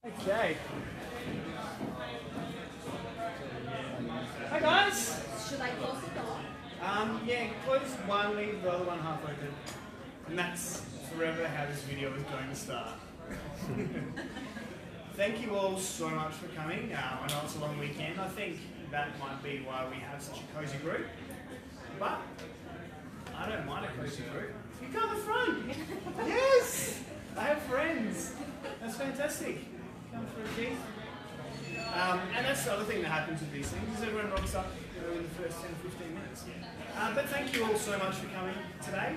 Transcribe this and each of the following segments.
Okay. Hi guys. Should I close the door? Yeah, close one, leave the other one half open. And that's forever how this video is going to start. Thank you all so much for coming. I know it's a long weekend. I think that might be why we have such a cozy group. But I don't mind a cozy group. You come to the front. Yes! I have friends. That's fantastic. Come for a tea. And that's the other thing that happens with these things, is everyone rocks up in the first 10 or 15 minutes. But thank you all so much for coming today.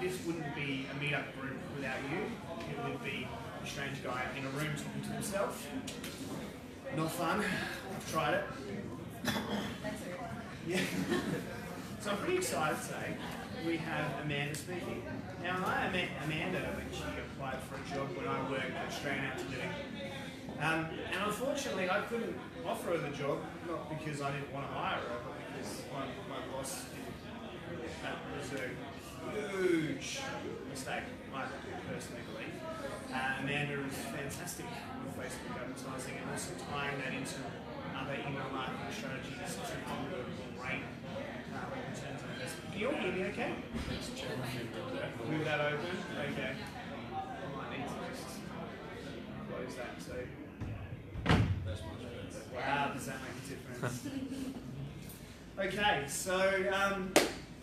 This wouldn't be a meetup group without you. It would be a strange guy in a room talking to himself. Not fun. I've tried it. Yeah. So I'm pretty excited today. We have Amanda speaking. Now I met Amanda when she applied for a job when I worked at Australian Out to Living. And unfortunately I couldn't offer her the job, not because I didn't want to hire her, but because my boss did. That was a huge mistake, I personally believe. Amanda is fantastic with Facebook advertising and also tying that into other email marketing strategies to deliver great returns on investment. Can you all hear me okay? Move that open. Okay. I might need to just close that too. Wow, does that make a difference? Okay, so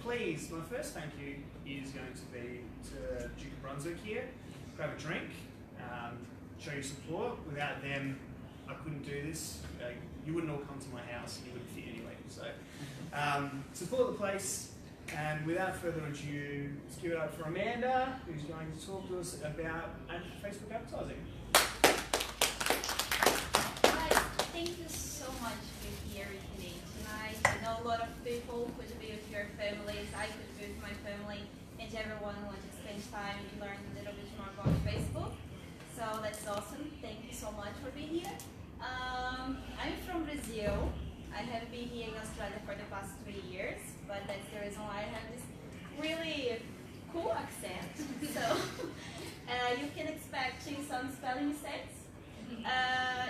please, my first thank you is going to be to Duke of Brunswick here. Grab a drink, show your support. Without them, I couldn't do this. You wouldn't all come to my house and you wouldn't fit anyway. So support the place. And without further ado, let's give it up for Amanda, who's going to talk to us about Facebook advertising. Guys, thank you so much for here with me tonight. I know a lot of people could be with your families, I could be with my family, and everyone wants to spend time and learn a little bit more about Facebook. So that's awesome. Thank you so much for being here. I'm from Brazil. I have been here in Australia for the past 3 years, but that's the reason why I have this really cool accent. So you can expect some spelling mistakes.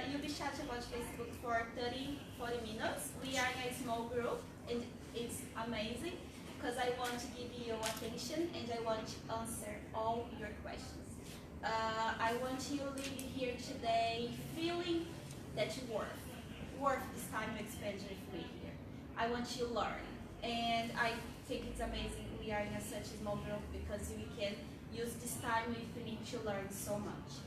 You'll be chatting about Facebook for 30-40 minutes. We are in a small group and it's amazing because I want to give you attention and I want to answer all your questions. I want you to leave here today feeling that you're worth this time to spend with me here. I want you to learn, and I think it's amazing we are in such a small group because we can use this time with me to learn so much.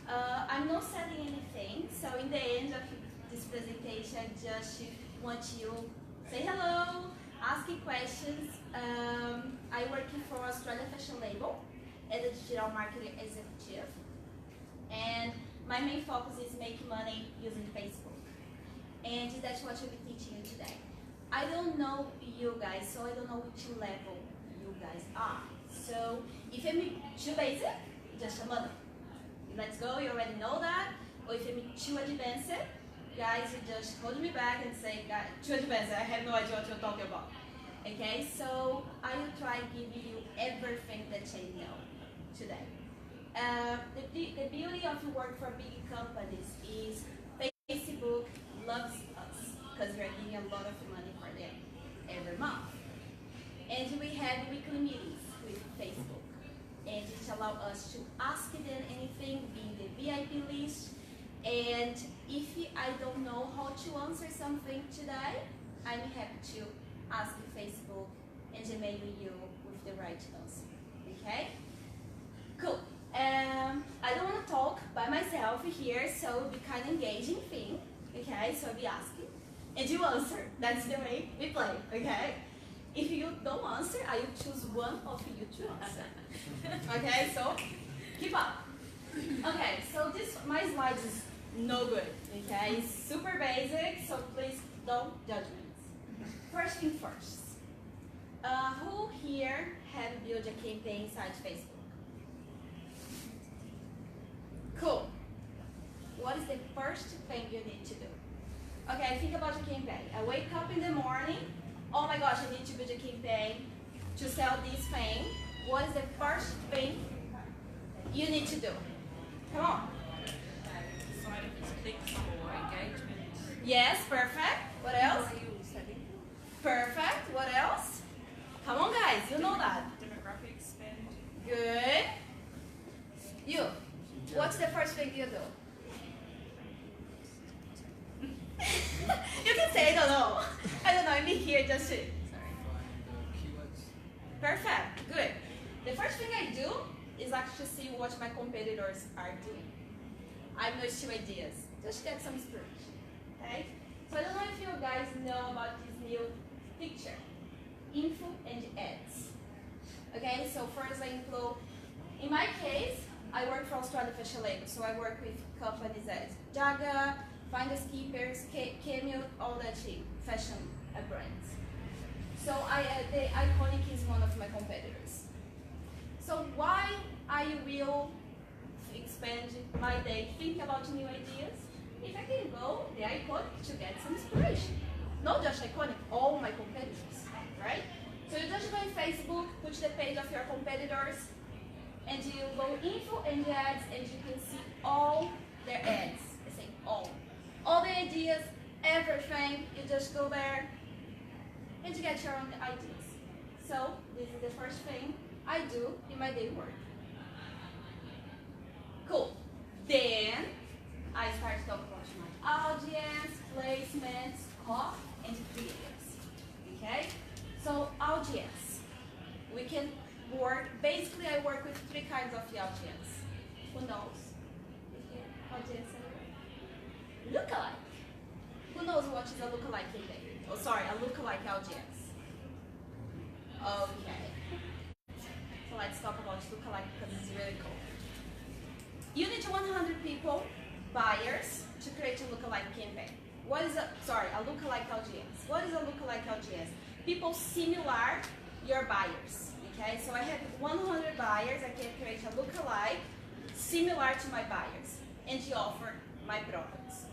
I'm not selling anything, so in the end of this presentation I just want you to say hello, asking questions. I work for Australia Fashion Label as a digital marketing executive, and my main focus is making money using Facebook. And that's what I'll be teaching you today. I don't know you guys, so I don't know which level you guys are. So if I'm too basic, just a mother. Let's go, you already know that. Or if I'm too advanced, guys, you just hold me back and say, guys, too advanced, I have no idea what you're talking about. Okay, so I will try to give you everything that I know today. The beauty of work for big companies is Facebook loves us because we are giving a lot of money for them every month. And we have weekly meetings with Facebook. And it allows us to ask them anything, be in the VIP list. And if I don't know how to answer something today, I'm happy to ask Facebook and email you with the right answer. Okay? Cool. I don't want to talk by myself here, so it will be kind of engaging thing. Okay, so I'll be asking, and you answer. That's the way we play, okay? If you don't answer, I will choose one of you to answer. Okay, so keep up. Okay, so my slides is no good, okay? It's super basic, so please don't judge me. First thing first, who here have built a campaign inside Facebook? Cool. What is the first thing you need to do? Okay, think about your campaign. I wake up in the morning. Oh my gosh, I need to build a campaign to sell this thing. What is the first thing you need to do? Come on. What's the first thing you do? You can say, I don't know. I don't know, I'm here just to... Perfect, good. The first thing I do is actually see what my competitors are doing. I'm those two ideas, just get some inspiration, okay? So I don't know if you guys know about this new picture, info and ads. Okay, so for example, in my case, I work for Australia Fashion Label, so I work with companies as Jaga, Finders Keepers, Cameo, all that fashion brands. So the Iconic is one of my competitors. So why I will expand my day, think about new ideas, if I can go the Iconic to get some inspiration. Not just Iconic, all my competitors, right? So you just go in Facebook, put the page of your competitors, and you go info and ads, and you can see all their ads. I say all. All the ideas, everything, you just go there and you get your own ideas. So this is the first thing I do in my daily work. Cool. Then I start to talk about my audience, placements, copy, and creatives. Okay? So audience. We can work, basically I work with three kinds of audience. Who knows? Audience lookalike. Who knows what is a lookalike campaign? Oh, sorry, a lookalike audience. Okay. So let's talk about lookalike because it's really cool. You need 100 people, buyers, to create a lookalike campaign. What is a lookalike audience? What is a lookalike audience? People similar your buyers. Okay, so I have 100 buyers. I can create a lookalike similar to my buyers and to offer my products.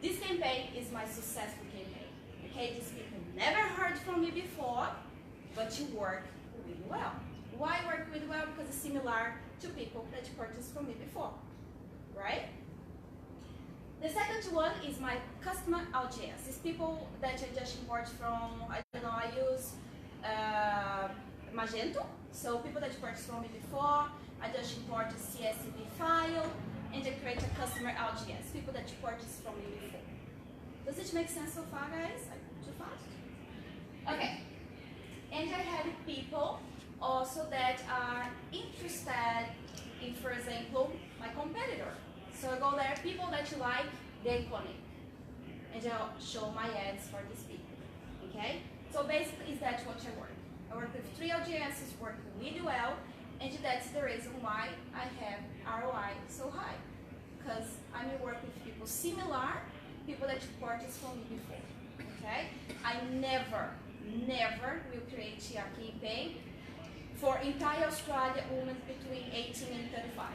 This campaign is my successful campaign. Okay, these people never heard from me before, but you work really well. Why work really well? Because it's similar to people that purchased from me before, right? The second one is my customer audience. It's people that I just import from, I don't know, I use Magento. So people that purchased from me before, I just import a CSV file and I create a customer audience, people that purchased from me before. Does it make sense so far, guys? Too fast? Okay. And I have people also that are interested in, for example, my competitor. So I go there, people that you like, the Iconic, and I'll show my ads for these people, okay? So basically, that's what I work. I work with three audiences, work really well, and that's the reason why I have ROI so high. Because I work with people similar, people that purchased from me before, okay? I never will create a campaign for entire Australia women between 18 and 35.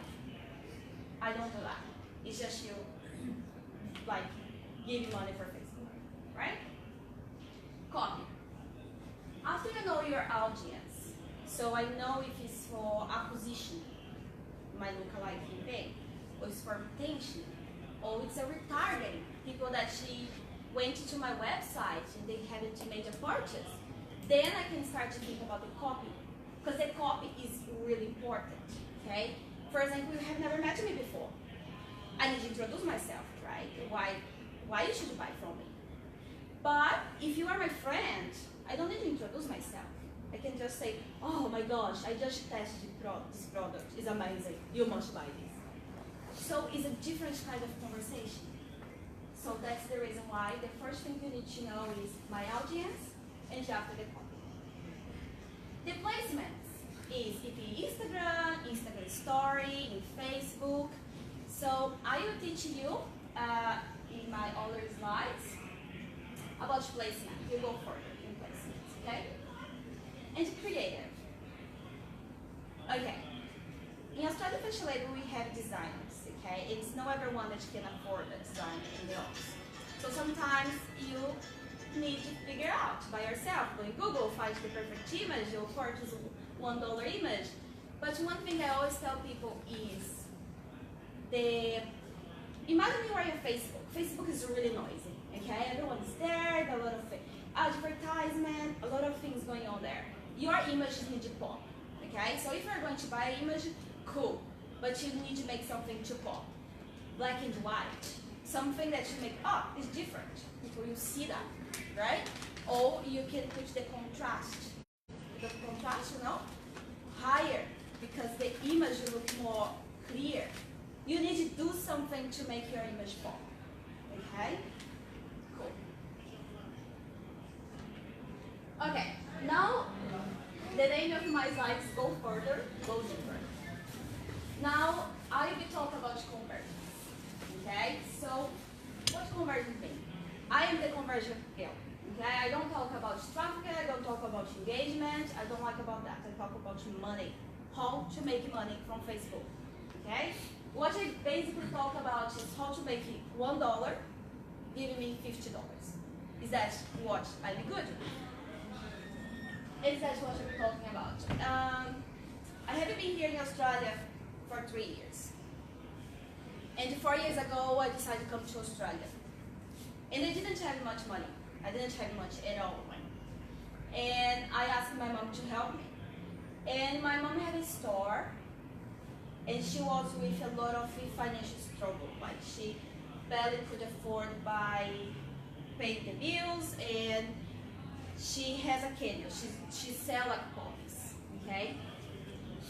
I don't do that. It's just you, like, giving money for Facebook, right? Copy. After you know your audience, so I know if it's for acquisition, my lookalike campaign, or it's for retention, or it's a retargeting, people that she went to my website and they haven't made a purchase, then I can start to think about the copy, because the copy is really important, okay? For example, you have never met me before. I need to introduce myself, right? Why you should buy from me. But if you are my friend, I don't need to introduce myself. I can just say, oh my gosh, I just tested this product. It's amazing. You must buy this. So it's a different kind of conversation. So that's the reason why the first thing you need to know is my audience and after the copy. The placements is if in Instagram story, in Facebook. So I will teach you in my other slides about placement. You go further in placements, okay? And creative. Okay. In Australia Fashion Label we have designers, okay? It's not everyone that can afford a designer in the office. So sometimes you need to figure out by yourself. Go in Google, find the perfect image, you'll purchase a $1 image. But one thing I always tell people is imagine you are on Facebook. Facebook is really noisy, okay? Everyone's there, a lot of advertisement, a lot of things going on there. Your images need to pop, okay? So if you're going to buy an image, cool. But you need to make something to black and white. Something that you make up is different. People will see that, right? Or you can put the contrast. The contrast, higher, because the image will look more clear. You need to do something to make your image pop. Okay? Cool. Okay, now the name of my slides go further, go deeper. Now I will talk about conversions. Okay? So what conversions mean? I am the conversion girl. Okay? I don't talk about traffic, I don't talk about engagement, I don't like about that. I talk about money. How to make money from Facebook. Okay? What I basically talk about is how to make $1 giving me $50. Is that what I'm good with? Is that what I'm talking about? I haven't been here in Australia for 3 years. And 4 years ago, I decided to come to Australia. And I didn't have much money. I didn't have much at all money. And I asked my mom to help me. And my mom had a store, and she was with a lot of financial struggle. Like she barely could afford by paying the bills, and she has a kennel. She sells like puppies, okay?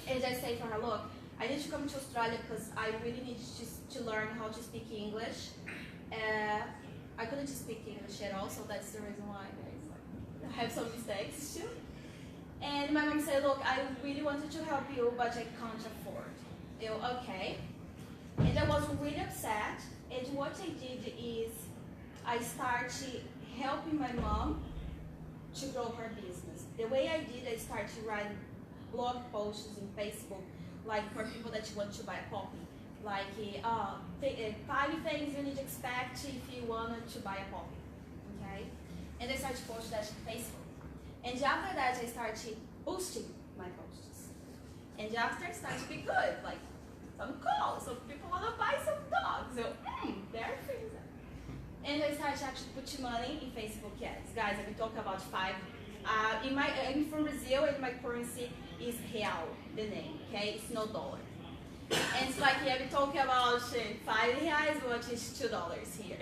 And I say for her, look, I need to come to Australia because I really need to learn how to speak English. I couldn't speak English at all, so that's the reason why I have some mistakes too. And my mom said, look, I really wanted to help you, but I can't afford. Okay. And I was really upset. And what I did is I started helping my mom to grow her business. The way I did, I started writing blog posts in Facebook, like for people that want to buy a puppy. Like 5 things you need to expect if you wanted to buy a puppy. Okay? And I started posting that on Facebook. And after that, I started boosting my posts. And after I started to be good, like some calls, so people want to buy some dogs. So, there are things. And I started actually putting money in Facebook ads. Guys, I will talk about 5. I'm from Brazil, and my currency is real, the name, okay? It's no dollar. And it's like, yeah, we talk about 5 reais, which is $2 here.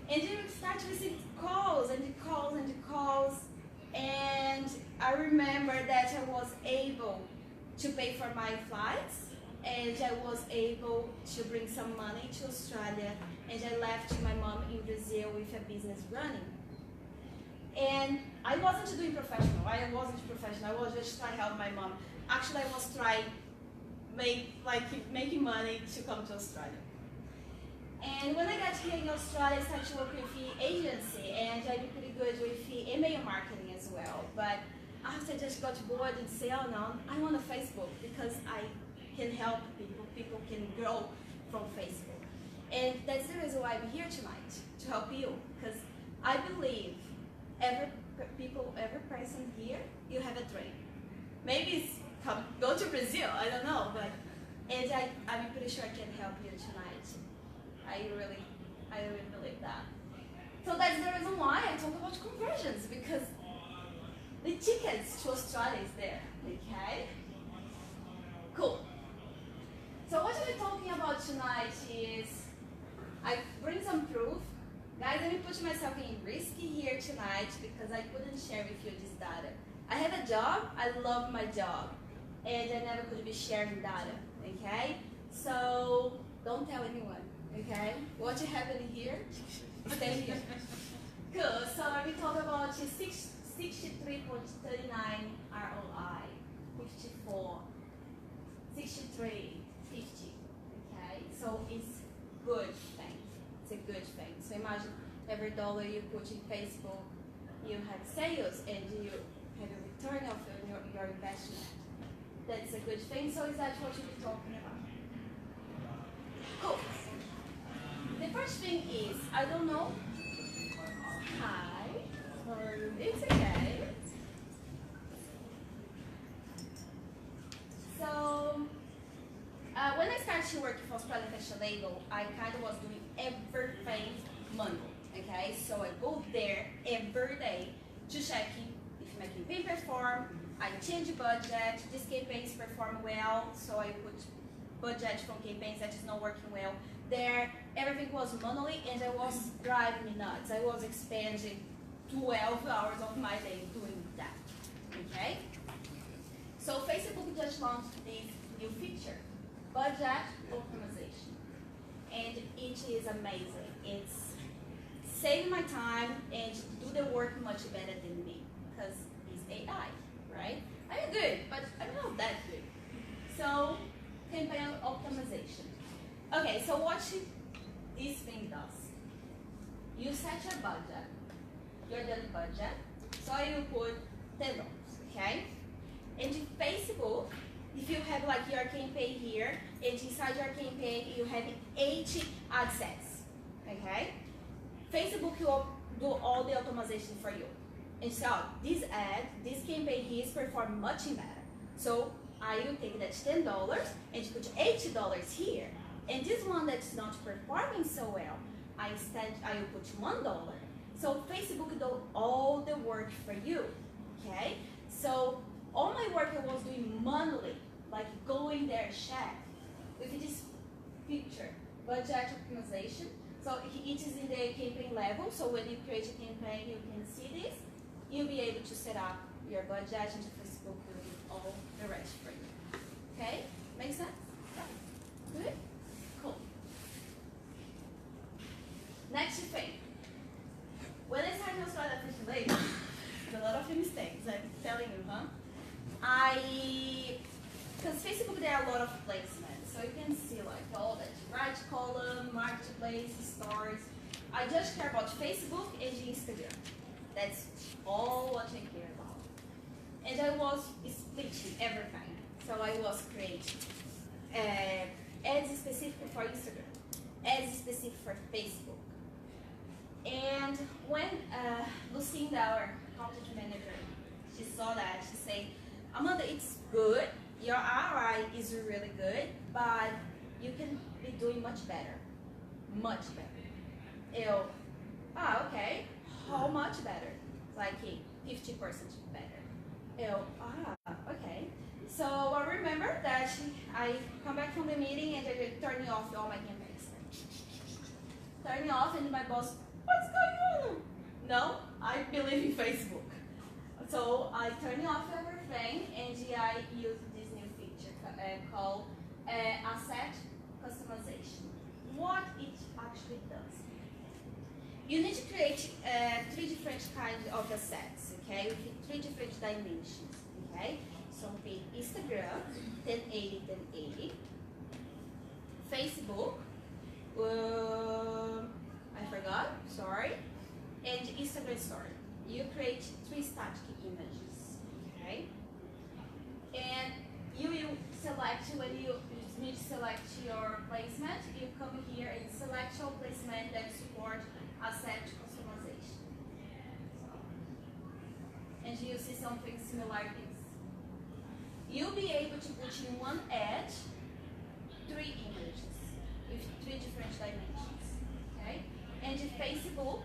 And then we start to receive calls and the calls and the calls. And I remember that I was able to pay for my flights, and I was able to bring some money to Australia, and I left my mom in Brazil with a business running. And I wasn't doing professional. I was just trying to help my mom. Actually, I was trying making money to come to Australia. And when I got here in Australia, I started to work with the agency, and I did pretty good with the email marketing as well. But after I just got bored and said, oh no, I want a Facebook because I can help people. People can grow from Facebook. And that's the reason why I'm here tonight, to help you. Because I believe every person here, you have a dream. Maybe it's go to Brazil, I don't know, but I'm pretty sure I can help you tonight. I really believe that. So that's the reason why I talk about conversions, because the tickets to Australia is there, okay? Cool. So what we're talking about tonight is, I bring some proof. Guys, let me put myself in risk here tonight because I couldn't share with you this data. I have a job, I love my job, and I never could be sharing data, okay? So don't tell anyone, okay? What you have in here, stay here. Cool, so we talk about 63.39 ROI, 54, 63, 50, okay? So it's good thing, it's a good thing. So imagine every dollar you put in Facebook, you have sales and you have a return of your investment. That's a good thing. So is that what you'll be talking about? Cool. The first thing is, I don't know. Hi. It's okay. So when I started to work for Australian Fashion Label, I kind of was doing everything manual. Okay, so I go there every day to check if my campaign perform. I change the budget. These campaigns perform well, so I put budget from campaigns that is not working well. There, everything was manually, and I was driving me nuts. I was expending 12 hours of my day doing that. Okay? So Facebook just launched this new feature, budget optimization, and it is amazing. It's saving my time and do the work much better than me because it's AI, right? I'm good, but I'm not that good. So, campaign optimization. Okay, so what this thing does? You set your budget, your daily budget, so you put $10, okay? And in Facebook, if you have like your campaign here, and inside your campaign you have 80 ad sets, okay? Facebook will do all the optimization for you. And so this ad, this campaign here is performing much better. So I will take that $10 and put $80 here. And this one that's not performing so well, I will put $1. So Facebook do all the work for you, okay? So all my work I was doing manually, like going there, check. With this feature, budget optimization, so it is in the campaign level, so when you create a campaign, you can see this. You'll be able to set up your budget and Facebook will do all the rest for you. Okay? Make sense? Good? Cool. Next thing. When I started to start Adelaide, a lot of mistakes, I'm telling you, huh? Because Facebook, there are a lot of placements, so you can see like all that right column, marketplace, stores. I just care about Facebook and Instagram. That's all what I care about. And I was splitting everything. So I was creating ads specific for Instagram, ads specific for Facebook. And when Lucinda, our content manager, she saw that, she said, Amanda, it's good, your ROI is really good, but you can be doing much better. Much better. Okay, how much better? Like 50% better. Okay. So I remember that I come back from the meeting and I turn off all my campaigns. Turning off and my boss, what's going on? No, I believe in Facebook. So I turn off everything and I use this new feature called asset customization. What it actually does. You need to create 3 different kinds of assets, okay, with 3 different dimensions, okay? So be Instagram, 1080, 1080, Facebook, I forgot, sorry, and Instagram story. You create 3 static images, okay? And you will select, when you need to select your placement, you come here and select your placement that support asset customization. And you see something similar like this. You'll be able to put in one ad 3 images with 3 different dimensions. Okay? And Facebook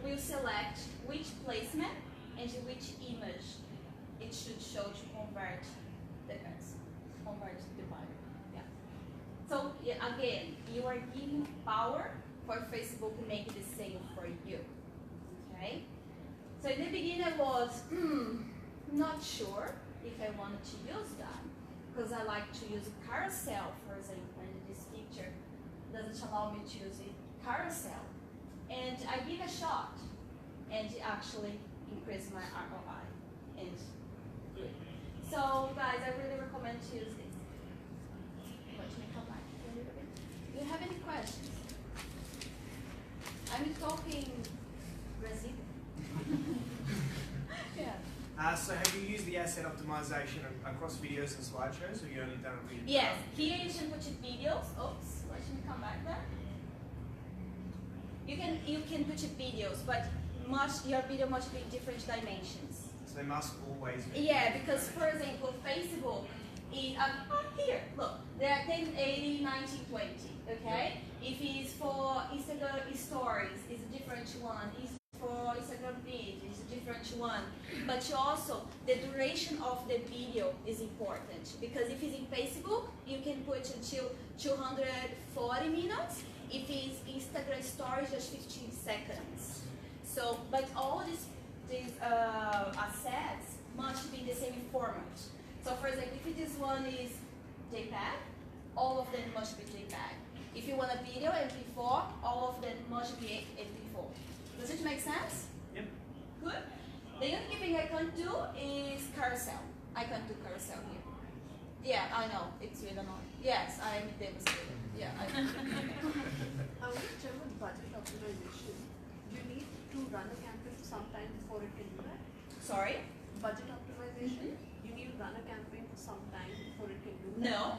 will select which placement and which image it should show to convert the person, convert the buyer. Yeah. So again, you are giving power for Facebook to make the sale for you. Okay? So in the beginning I was not sure if I wanted to use that because I like to use a carousel, for example, and this feature doesn't allow me to use a carousel. And I give a shot and it actually increased my ROI. And good. So guys, I really recommend to use this. Let me come back a little bit. Do you have any questions? I'm talking Brazilian. Yeah. So have you used the asset optimization across videos and slideshows, or have you only done it with? Yes, here you can put your videos. Oops, let me come back there. You can put your videos, but your video must be different dimensions. So they must always be. Yeah, because for example, Facebook is here. Look, they are 1080, 1920. Okay. If it's for Instagram stories, it's a different one. If for Instagram feed, it's a different one. But you also the duration of the video is important, because if it's in Facebook, you can put until 240 minutes. If it's Instagram stories, just 15 seconds. So, but all these assets must be the same format. So for example, if this one is JPEG, all of them must be JPEG. If you want a video MP4, all of them must be MP4. Does it make sense? Yep. Good. The only thing I can't do is carousel. I can't do carousel here. Yeah, I know. It's really annoying. Yes, I'm devastated. Yeah, I know. I want to check with budget optimization. You need to run a campaign for some time before it can do that? Sorry? Budget optimization, you need to run a campaign for some time before it can do that? No.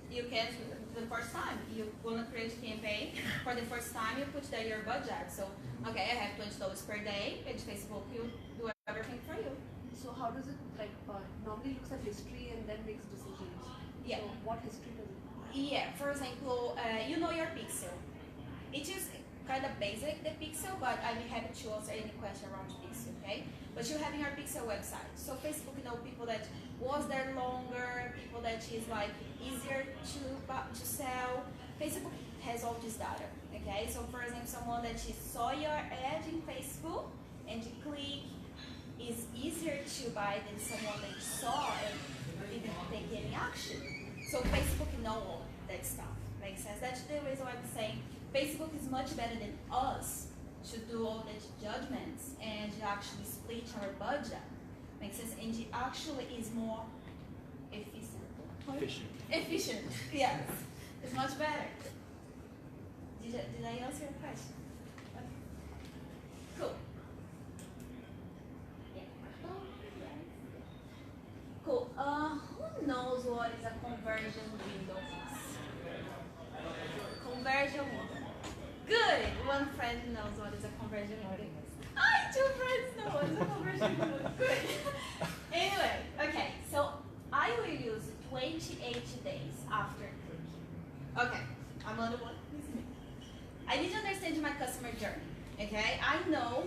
You can the first time. You want to create a campaign. For the first time, you put there your budget. So, okay, I have $20 per day, and Facebook will do everything for you. So how does it, like, normally looks at history and then makes decisions? Yeah. So what history does it have? Yeah, for example, you know your pixel. It is kind of basic, the pixel, but I'll be happy to answer any question around pixel, okay? But you have your pixel website. So Facebook, you know, people that was there longer, people that is like easier to sell. Facebook has all this data, okay? So for example, someone that saw your ad in Facebook and you click, is easier to buy than someone that saw and didn't take any action. So Facebook know all that stuff. Makes sense? That's the reason why I'm saying Facebook is much better than us to do all the judgments and actually split our budget. Makes sense? And it actually is more efficient. Efficient, yes. It's much better. Did I answer your question? Okay. Cool. Cool. Who knows what is a conversion window? Conversion window. Good. One friend knows what is a conversion window. Two friends know what is a conversion window. Good. Anyway, okay. So I will use 28 days after clicking. Okay. I'm on the one. I need to understand my customer journey. Okay. I know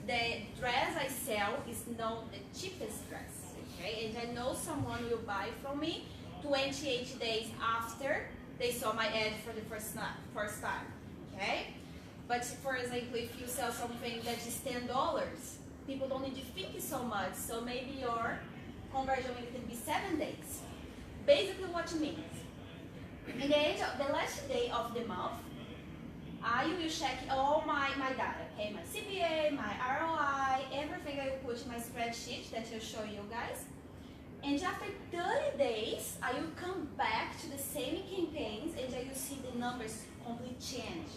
the dress I sell is not the cheapest dress. Okay, and I know someone will buy from me 28 days after they saw my ad for the first time. Okay, but for example, if you sell something that is $10, people don't need to think so much. So maybe your conversion rate can be 7 days. Basically, what it means. In the end of the last day of the month, I will check all my data, okay, my CPA, my ROI, everything I will put in my spreadsheet that will show you guys. And after 30 days, I will come back to the same campaigns and I will see the numbers completely change.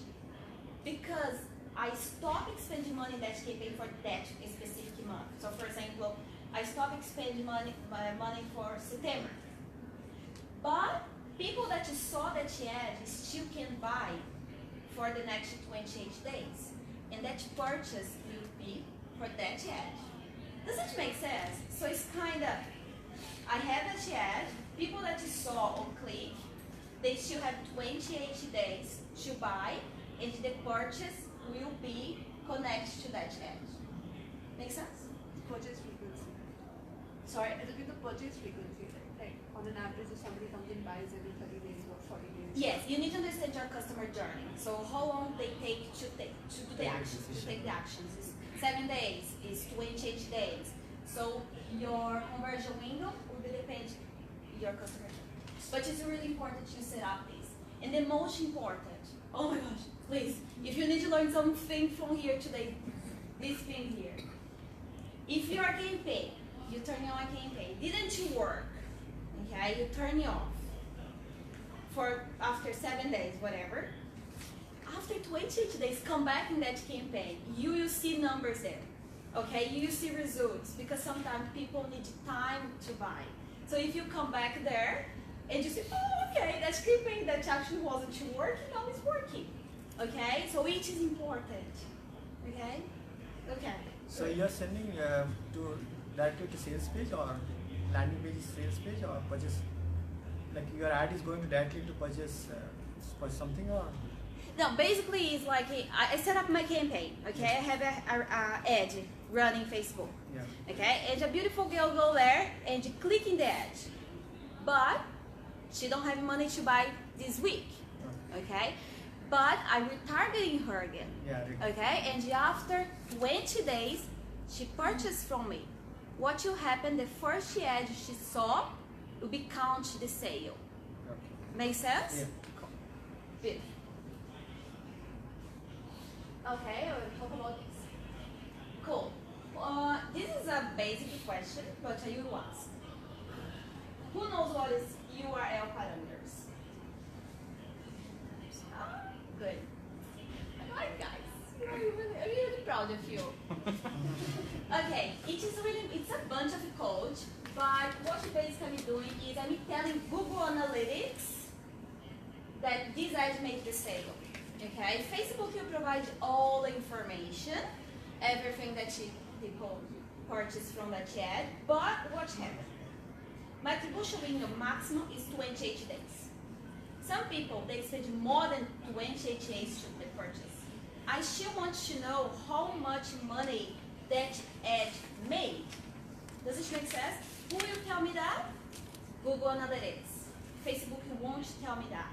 Because I stopped spending money in that campaign for that specific month. So for example, I stopped spending money for September. But people that saw that ad still can buy for the next 28 days. And that purchase will be for that ad. Does it make sense? So it's kind of, I have that ad, people that saw or click, they still have 28 days to buy, and the purchase will be connected to that ad. Make sense? Purchase frequency. Sorry? It will be the purchase frequency, like on an average if somebody comes and buys every 30 days or 40 days. Yes, you need to understand your customer journey. So how long they take to do the actions, to take the actions. Is 7 days, is 28 days. So your conversion window will depend on your customer journey. But it's really important to set up this. And the most important, oh my gosh, please, if you need to learn something from here today, this thing here. If your campaign, you turn on a campaign, didn't work, okay, you turn it off. For after 7 days, whatever. After 28 days, come back in that campaign. You will see numbers there. Okay, you will see results because sometimes people need time to buy. So if you come back there and you say, oh, okay, that campaign that actually wasn't working, now it's working. Okay, so it is important. Okay, okay. So you're sending directly to sales page or landing page sales page or purchase? Like your ad is going directly to purchase something or? No, basically it's like I set up my campaign, okay? I have a ad running Facebook, Yeah. okay? And a beautiful girl go there and you click in the ad, but she don't have money to buy this week, okay? But I'm retargeting her again, Yeah. okay? And after 20 days, she purchased from me. What will happen, the first ad she saw will be count the sale. Okay. Make sense? Yeah. Good. Okay, we'll talk about this. Cool. This is a basic question, but I will ask. Who knows what is URL parameters? Good. Alright, guys. I'm really proud of you. Okay, it's a bunch of code, but what you're basically doing is I'm telling Google Analytics that this ad made the sale. Okay, Facebook will provide all the information, everything that people purchase from that ad, but what happened? My attribution window maximum is 28 days. Some people, they spend more than 28 days to the purchase. I still want to know how much money that ad made. Does it make sense? Who will tell me that? Google Analytics. Facebook won't tell me that.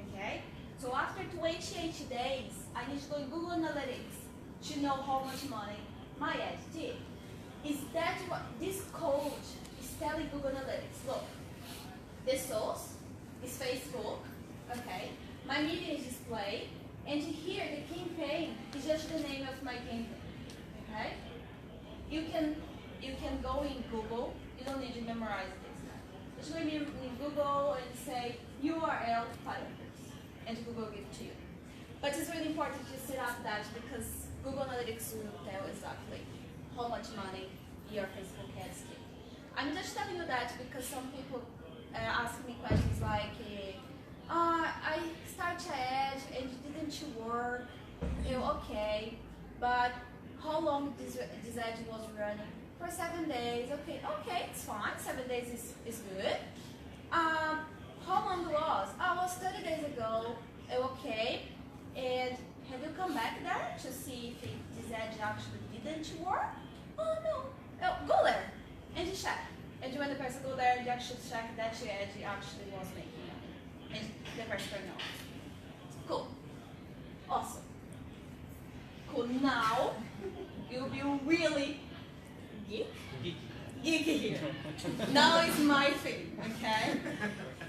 Okay? So after 28 days, I need to go in Google Analytics to know how much money my ad did. Is that what this code is telling Google Analytics? Look, the source is Facebook, okay? My media is display, and here the campaign is just the name of my campaign, okay? You can go in Google, you don't need to memorize this. Just go in Google and say URL parameters, and Google will give it to you. But it's really important to set up that because Google Analytics will tell exactly how much money your Facebook ads give. I'm just telling you that because some people ask me questions like, I started an ad and it didn't work. Okay, but how long this ad was running? For 7 days. Okay, it's fine. 7 days is good. How long was? Oh, it was 30 days ago. Okay, and have you come back there to see if this ad actually didn't work? Oh no. Go there and you check. And when the person go there, you actually check that your ad actually was making money. And the person knows. Cool. Awesome. Cool. Now you'll be really geeky here. Now it's my thing, okay?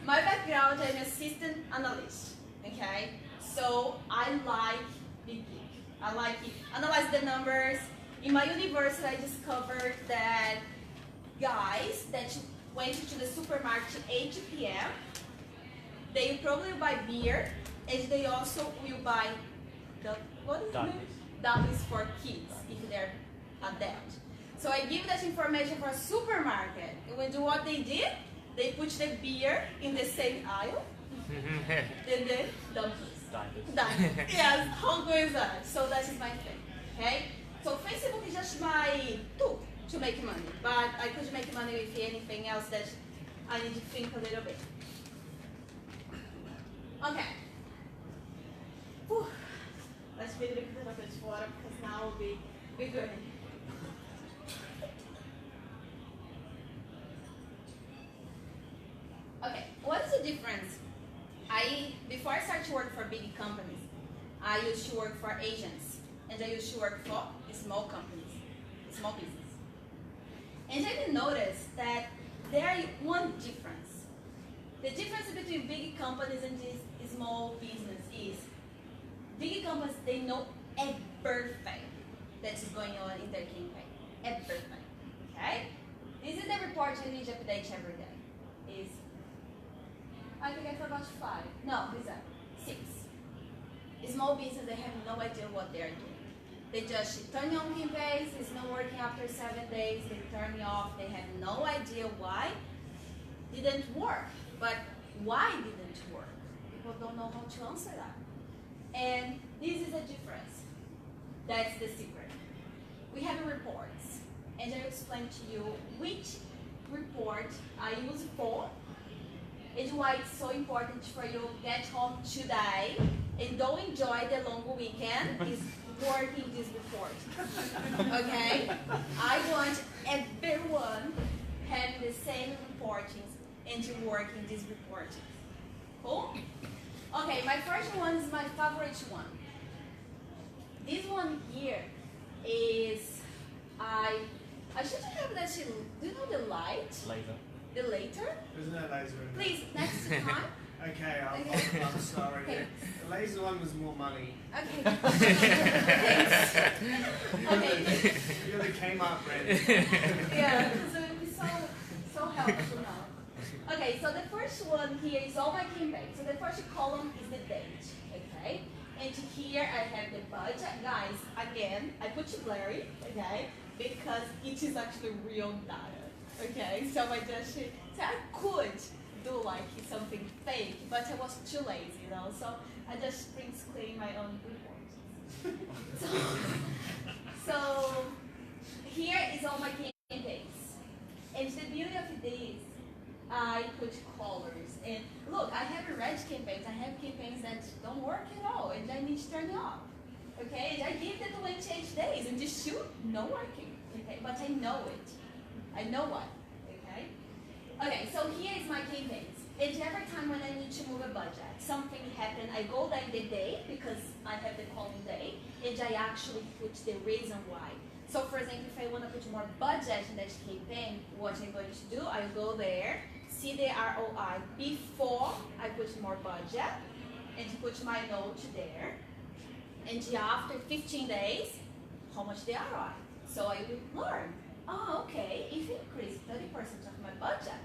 My background, I'm an assistant analyst, okay? So I like big geek. I like it. Analyze the numbers. In my university, I discovered that guys that went to the supermarket at 8 p.m., they probably buy beer, and they also will buy what is it? Dummies for kids if they're adult. So I give that information for a supermarket. And do what they did? They put the beer in the same aisle, and then dummies. Yes, how good is that? So that is my thing. Okay. So Facebook is just my tool to make money, but I could make money with anything else that I need to think a little bit. Okay. Whew. Let's be a little bit of water because now we'll be good. Okay, what is the difference? Before I started to work for big companies, I used to work for agents, and I used to work for small companies, small business. And I did notice that there is one difference. The difference between big companies and this small business is big companies, they know everything that is going on in their campaign. Everything. Okay? This is the report you need to update every day. I think I forgot 5. No, these are 6. Small business, they have no idea what they are doing. They just turn on campaigns, it's not working after 7 days, they turn it off, they have no idea why it didn't work. But why didn't it work? People don't know how to answer that. And this is the difference. That's the secret. We have reports, and I'll explain to you which report I use for and why it's so important for you to get home today and don't enjoy the long weekend is working this report. Okay? I want everyone having the same reportings and to work in this reporting. Cool? Okay, my first one is my favorite one. This one here is I should have that. Do you know the light? Later. The later? There's no laser in there. Please, next time. Okay, Okay. I'm sorry. Okay. The laser one was more money. Okay. Thanks. Okay. You're the Kmart brand. Yeah, so it was so helpful now. Okay, so the first one here is all my campaigns. So the first column is the date, okay? And here I have the budget. Guys, again, I put it blurry, okay? Because it is actually real data, okay? So I just, so I could do like something fake, but I was too lazy, you know? So I just print screen my own reports. so here is all my campaigns. And the beauty of this, I put colors. And look, I have red campaigns. I have campaigns that don't work at all, and I need to turn it off. Okay, and I give that when change days, and just shoot, no working. Okay, but I know it. I know why. Okay. Okay, so here is my campaigns. And every time when I need to move a budget, something happened, I go there the day because I have the column day, and I actually put the reason why. So for example, if I want to put more budget in that campaign, what I'm going to do, I go there, see the ROI before I put more budget, and put my note there. And after 15 days, how much the ROI? So I will learn. Oh, okay, if I increase 30% of my budget,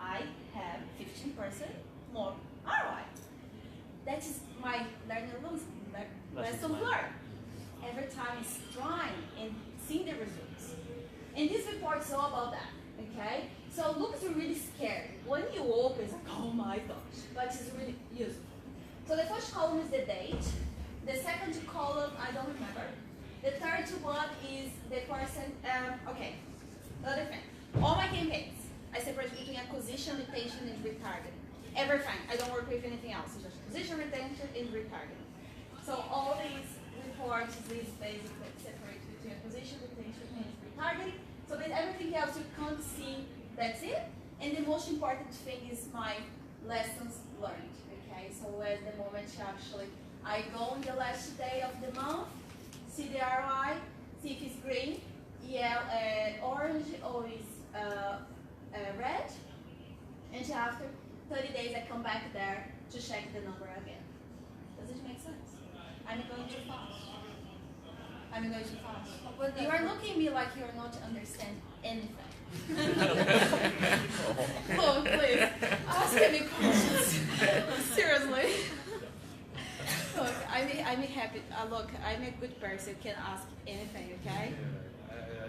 I have 15% more ROI. That is my lesson learned. Every time is trying and seeing the results. And this report is all about that, okay? So it looks really scary. When you open, it's like, oh my gosh, but it's really useful. So the first column is the date. The second column, I don't remember. The third one is the person, okay, another thing. All my campaigns, I separate between acquisition, retention, and retargeting. Everything, I don't work with anything else. It's just acquisition, retention, and retargeting. So all these reports is basically separate between acquisition, retention, and retargeting. So with everything else you can't see, that's it. And the most important thing is my lessons learned, okay? So at the moment actually, I go on the last day of the month, see the ROI, see if it's green, yellow, orange, or is red. And after 30 days, I come back there to check the number again. Does it make sense? I'm going too fast. I'm going too fast. You are looking at me like you are not understand anything. Oh, please, ask me questions. Seriously. Look, I'm happy. Look, I'm a good person. Can ask anything, okay?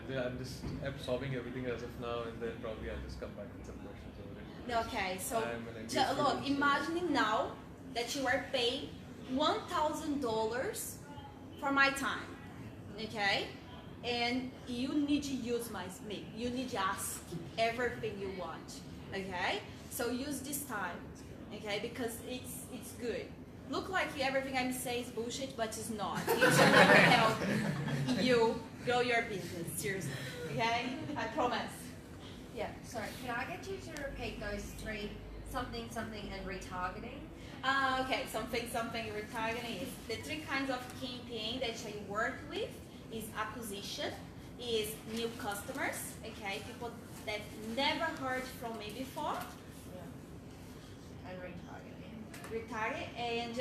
Yeah, I'm just absorbing everything as of now, and then probably I'll just come back with some questions over it. Okay, so look, imagining now that you are paying $1,000 for my time, okay? And you need to use me. You need to ask everything you want, okay? So use this time, okay? Because it's good. Look like everything I'm saying is bullshit, but it's not. It will help you grow your business, seriously, okay? I promise. Yeah, sorry. Can I get you to repeat those three, something, something, and retargeting? Okay, something, retargeting is the three kinds of campaign that I work with is acquisition, is new customers, okay, people that never heard from me before. And retargeting. Retarget and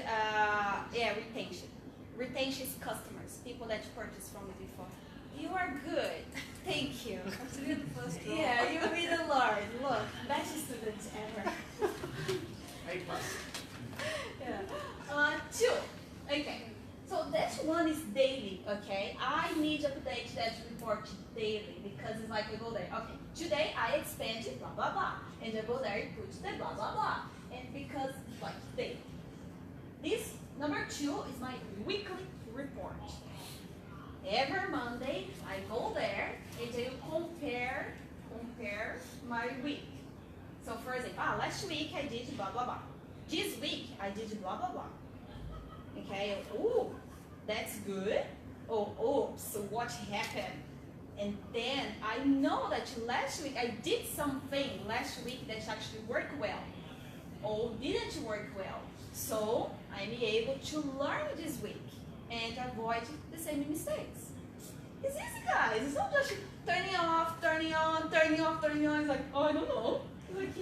retention. Retention is customers, people that purchased from me before. You are good. Thank you. Yeah, you will be the Lord. Look, best students ever. A plus. Yeah. 2. Okay. So that one is daily, okay? I need to update that report daily because it's like I go there, okay, today I expanded blah blah blah. And I go there and put the blah blah blah. And because it's like daily. This number 2 is my weekly report. Every Monday I go there and I compare my week. So for example, last week I did blah blah blah. This week I did blah blah blah. Okay, oh, that's good. Oh, so what happened? And then I know that last week I did something last week that actually worked well or didn't work well. So I'm able to learn this week and avoid the same mistakes. It's easy, guys. It's not just turning off, turning on, turning off, turning on. It's like, oh, I don't know. Like,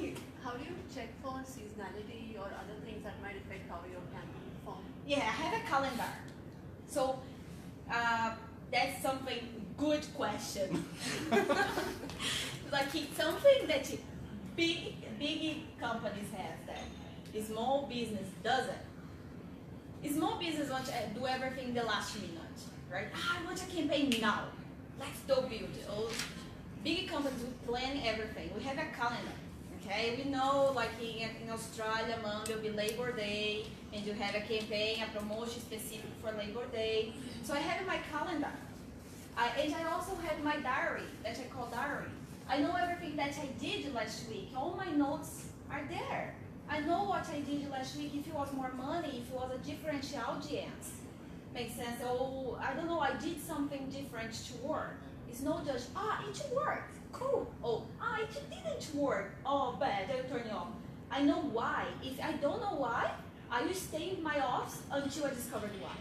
How do you check for seasonality or other things that might affect how your campaign perform? yeah, I have a calendar. So that's something good question. Like it's something that big companies have that small business doesn't. Small business wants to do everything the last minute, right? I want a campaign now. Let's do build. Big companies we plan everything. We have a calendar. Okay, we know like in Australia, Monday will be Labor Day, and you have a campaign, a promotion specific for Labor Day. So I have my calendar. And I also have my diary, that I call diary. I know everything that I did last week. All my notes are there. I know what I did last week, if it was more money, if it was a different audience. Makes sense? Oh, I don't know, I did something different to work. It's not just, it worked, cool. Oh, it didn't work. Oh, bad, I'll turn it off. I know why. If I don't know why, I will stay in my office until I discover why.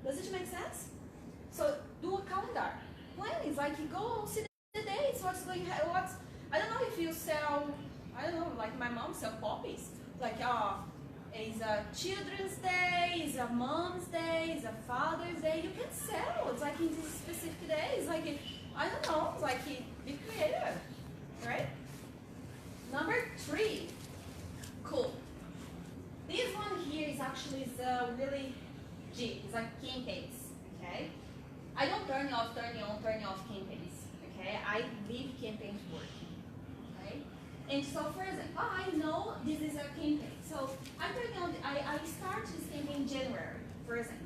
Does it make sense? So do a calendar. Plan is like you go see the dates, what's going on, I don't know if you sell, I don't know, like my mom sells poppies. Like, it's a Children's Day, it's a Mom's Day, it's a Father's Day. You can sell. It's like in this specific day. It's like, I don't know, it's like be creative, right? Number 3, cool. This one here is actually really G. It's like campaigns, okay? I don't turn off, turn on, turn off campaigns, okay? I leave campaigns working, okay? And so for example, I know this is a campaign. So I'm turning on, I start this campaign in January, for example.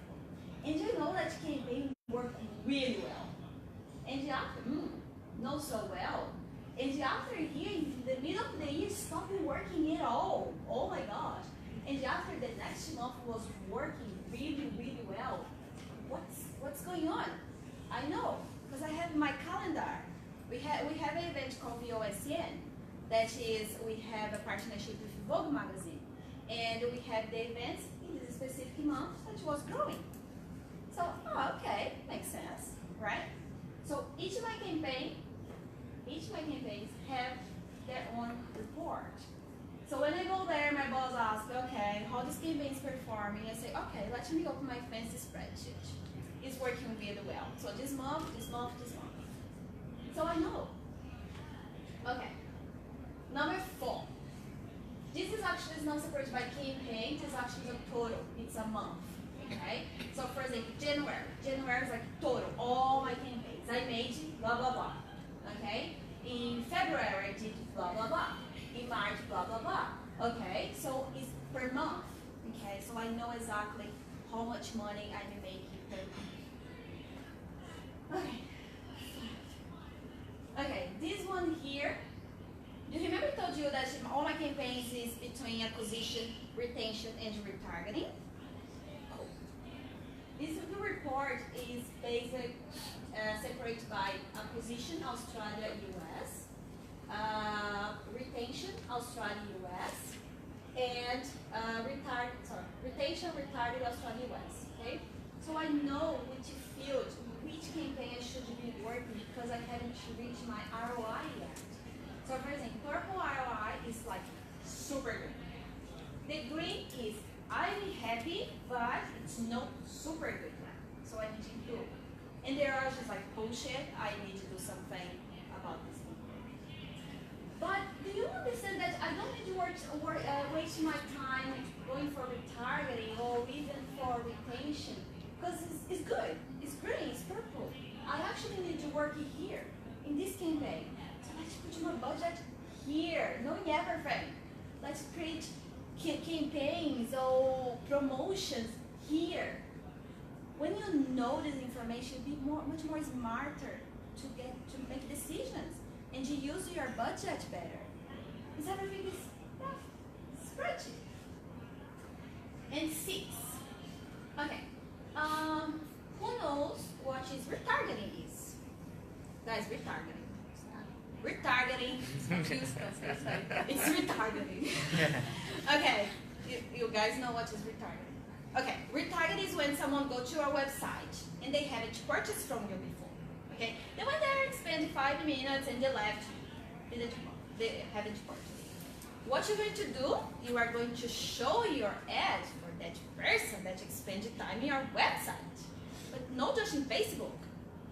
And you know that campaign worked really well. And after, not so well. And after here, in the middle of the year, stopped working at all. Oh my gosh. And after the next month was working really, really well. What's going on? I know, because I have my calendar. We have an event called VOSN. That is, we have a partnership with Vogue magazine. And we have the events in this specific month that was growing. So, okay, makes sense, right? So each of my campaigns have their own report. So when I go there, my boss asks, okay, how this campaign is performing? I say, okay, let me open my fancy spreadsheet. It's working really well. So this month, this month, this month. So I know. Okay. Number 4. This is actually not separated by campaign, it's actually a total. It's a month. Okay? So for example, January is like total, all my campaigns. I made blah blah blah. Okay? In February I did blah blah blah. In March, blah blah blah. Okay? So it's per month. Okay, so I know exactly how much money I'm making per month. Okay. Okay, this one here. Do you remember I told you that all my campaigns is between acquisition, retention, and retargeting? Cool. This little report is basically separated by acquisition, Australia, US, retention, Australia, US, and retention, retargeting, Australia, US. Okay? So I know which field, which campaign I should be working because I haven't reached my ROI yet. So for example, purple ROI is like super good. The green is I'm happy, but it's not super good yet. So I need to improve. And there are just like bullshit, I need to do something about this. But do you understand that I don't need to waste my time going for retargeting or even for retention? Because it's good, it's green, it's purple. I actually need to work it here, in this campaign. So let's put my budget here, knowing everything. Let's create campaigns or promotions here. When you know this information, be much more smarter to make decisions and to use your budget better. Because everything is spreadsheet. And 6, Okay. Who knows what is retargeting is? Guys, retargeting. Retargeting. It's retargeting. Okay. You guys know what is retargeting. Okay. Retargeting is when someone goes to our website and they haven't purchased from you before. Okay. They went there and spent 5 minutes and they left. They haven't purchased. What you're going to do, you are going to show your ad for that person that expended time in your website. But not just in Facebook,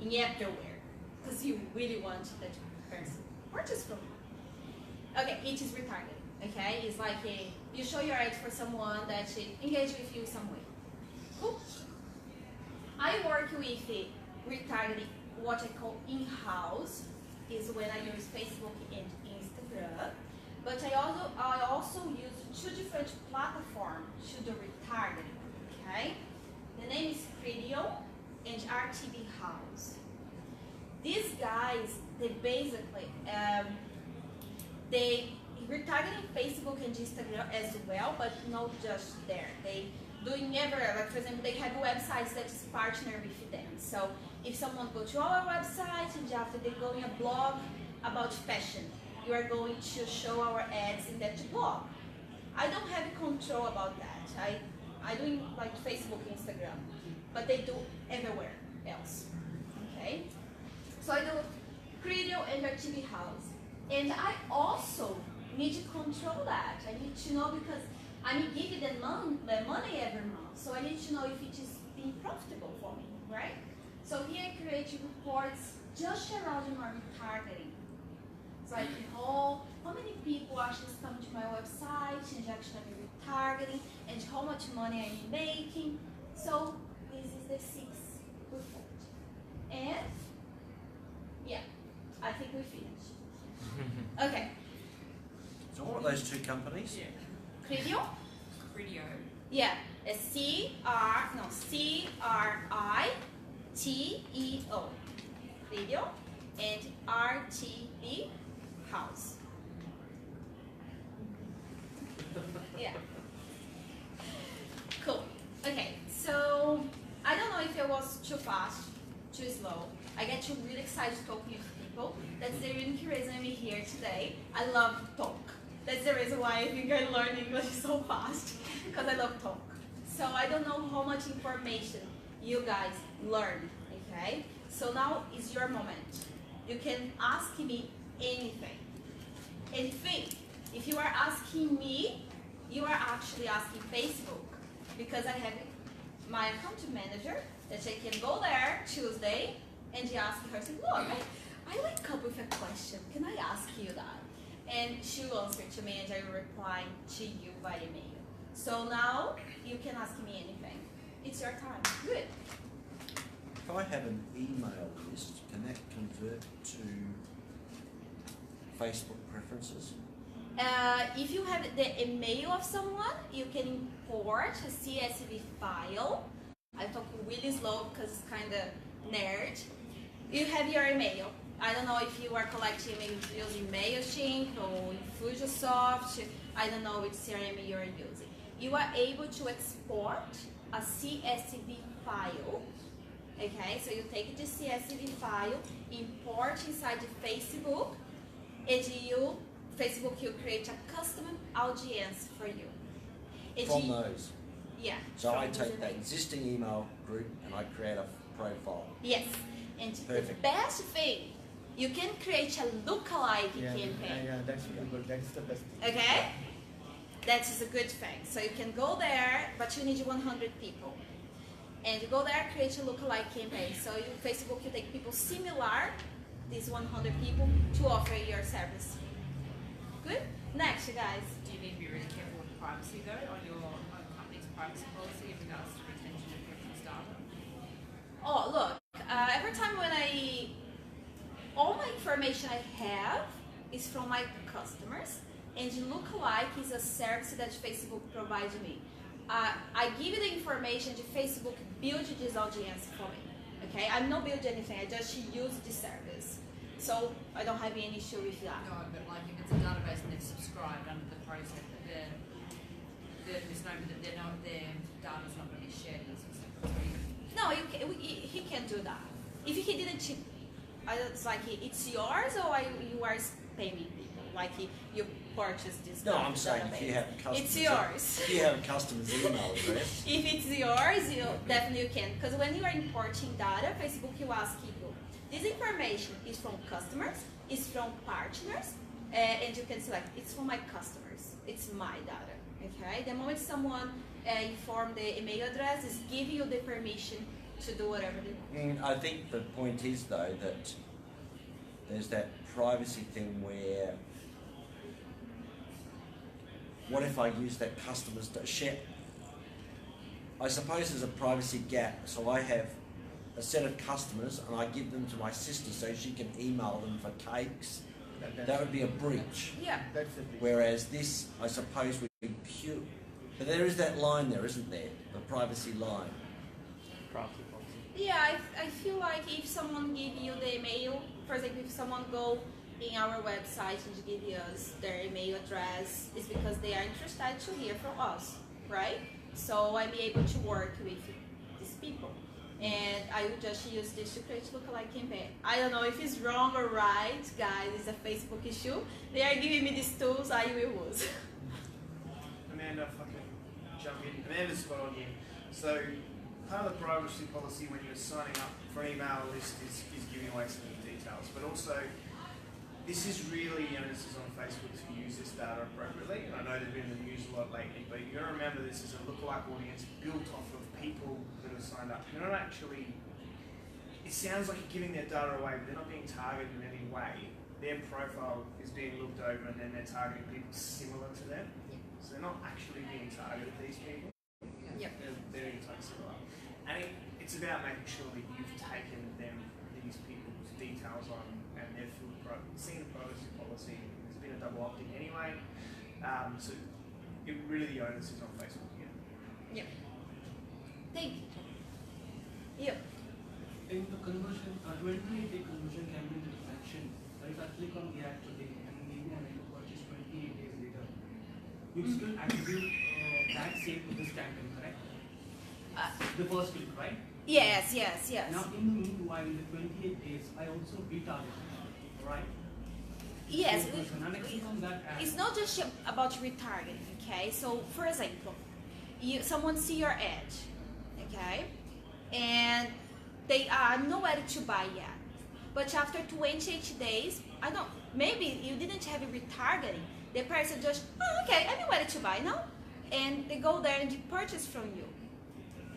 in everywhere. Because you really want that person to purchase from you. Okay, it is retargeting. Okay, it's like you show your ad for someone that engage with you some way. Cool. I work with retargeting, what I call in-house, is when I use Facebook and Instagram. But I also use 2 different platforms to do retargeting. Okay, the name is Criteo and RTB House. These guys, they basically they retargeting Facebook and Instagram as well, but not just there. They doing everywhere. Like for example, they have websites that is partner with them. So if someone go to our website and after they go in a blog about fashion, you are going to show our ads in that blog. I don't have control about that. I do like Facebook, Instagram, but they do everywhere else. Okay, so I do Criteo and RTB House, and I also need to control that. I need to know because I'm giving them the money every month, so I need to know if it is being profitable for me, right? So here I create reports just around my retargeting. So I can how many people actually come to my website and actually retargeting and how much money I'm making. So this is the 6th report. And yeah, I think we finished. Okay. So what are those 2 companies? Criteo? Criteo. Yeah, it's C-R-I-T-E-O. Criteo and RTB House. Yeah. Cool. Okay, so I don't know if it was too fast, too slow. I get really excited talking with people. That's the unique reason I'm here today. I love talk. That's the reason why I think I learn English so fast, because I love talk. So I don't know how much information you guys learn, okay? So now is your moment. You can ask me anything. And think, if you are asking me, you are actually asking Facebook, because I have my account manager that I can go there Tuesday and ask her, say, look, I wake up with a question. Can I ask you that? And she will answer to me and I will reply to you via email. So now you can ask me anything. It's your time. Good. If I have an email list, can that convert to Facebook preferences? If you have the email of someone, you can import a CSV file. I talk really slow because it's kind of nerd. You have your email. I don't know if you are collecting emails using MailChimp or Infusionsoft. I don't know which CRM you are using. You are able to export a CSV file. Okay, so you take the CSV file, import inside the Facebook, and Facebook will create a custom audience for you. And From those? Yeah. So I take that existing email group and I create a profile. Yes. And Perfect. the best thing, you can create a lookalike campaign. Yeah, that's really good. That's the best thing. Okay? That is a good thing. So you can go there, but you need 100 people. And you go there, create a lookalike campaign. So Facebook, you take people similar, these 100 people, to offer your service. Good? Next, you guys. Do you need to be really careful with privacy though on your company's privacy policy in regards to retention of preference data? Oh, look, every time when all my information I have is from my customers, and lookalike is a service that Facebook provides me. I give you the information to Facebook build this audience for me. Okay, I'm not building anything, I just use the service. So I don't have any issue with that. No, but like if it's a database and they've subscribed under the process that their misnomer that their data's not going to be shared, it's No, he can't do that. If he didn't, it's like it's yours or you are spamming people. Like you purchase this. No, I'm saying if you have a customer's, it's yours. if you have a customer's email address. If it's yours, definitely you can. Because when you are importing data, Facebook will ask you, this information is from customers, is from partners, and you can select, it's from my customers, it's my data, okay? The moment someone inform the email address, is give you the permission to do whatever they want. I think the point is though that there's that privacy thing where, what if I use that customer's share? I suppose there's a privacy gap, so I have a set of customers and I give them to my sister so she can email them for cakes. That would be a breach. Yeah. That's a breach. Whereas this, I suppose, would be pure. But there is that line there, isn't there? The privacy line. Privacy policy. Yeah, I feel like if someone give you the email, for example, if someone go in our website and give us their email address, it's because they are interested to hear from us, right? So I'm able to work with these people. And I would just use this to create lookalike campaign. I don't know if it's wrong or right, guys, it's a Facebook issue. They are giving me these tools, I will use. Amanda, if I can jump in. Amanda's spot on here. So part of the privacy policy when you're signing up for an email list is giving away some details. But also, this is really the onus on Facebook to use this data appropriately. And I know they've been in the news a lot lately, but you've got to remember this is a lookalike audience built off of people that have signed up. You're not actually, it sounds like you're giving their data away, but they're not being targeted in any way. Their profile is being looked over and then they're targeting people similar to them. So they're not actually being targeted, these people. Yep. They're being targeted similar. And it's about making sure that you've taken these people's details on and they've seen the privacy policy. There's been a double opt-in anyway. So it really the onus is on Facebook here. Yep. Thank you. Yep. In the conversion, 28-day conversion campaign transaction, if I click on the ad today and maybe I make a purchase 28 days later, you still attribute that sale to this campaign, correct? The first click, right? Yes. Now, in the meanwhile, in the 28 days, I also retarget, right? Yes. And I click on that ad. It's not just about retargeting, okay? So, for example, someone see your ad, okay? And they are not ready to buy yet. But after 28 days, maybe you didn't have a retargeting. The person just, oh, okay, I'm ready to buy now. And they go there and they purchase from you.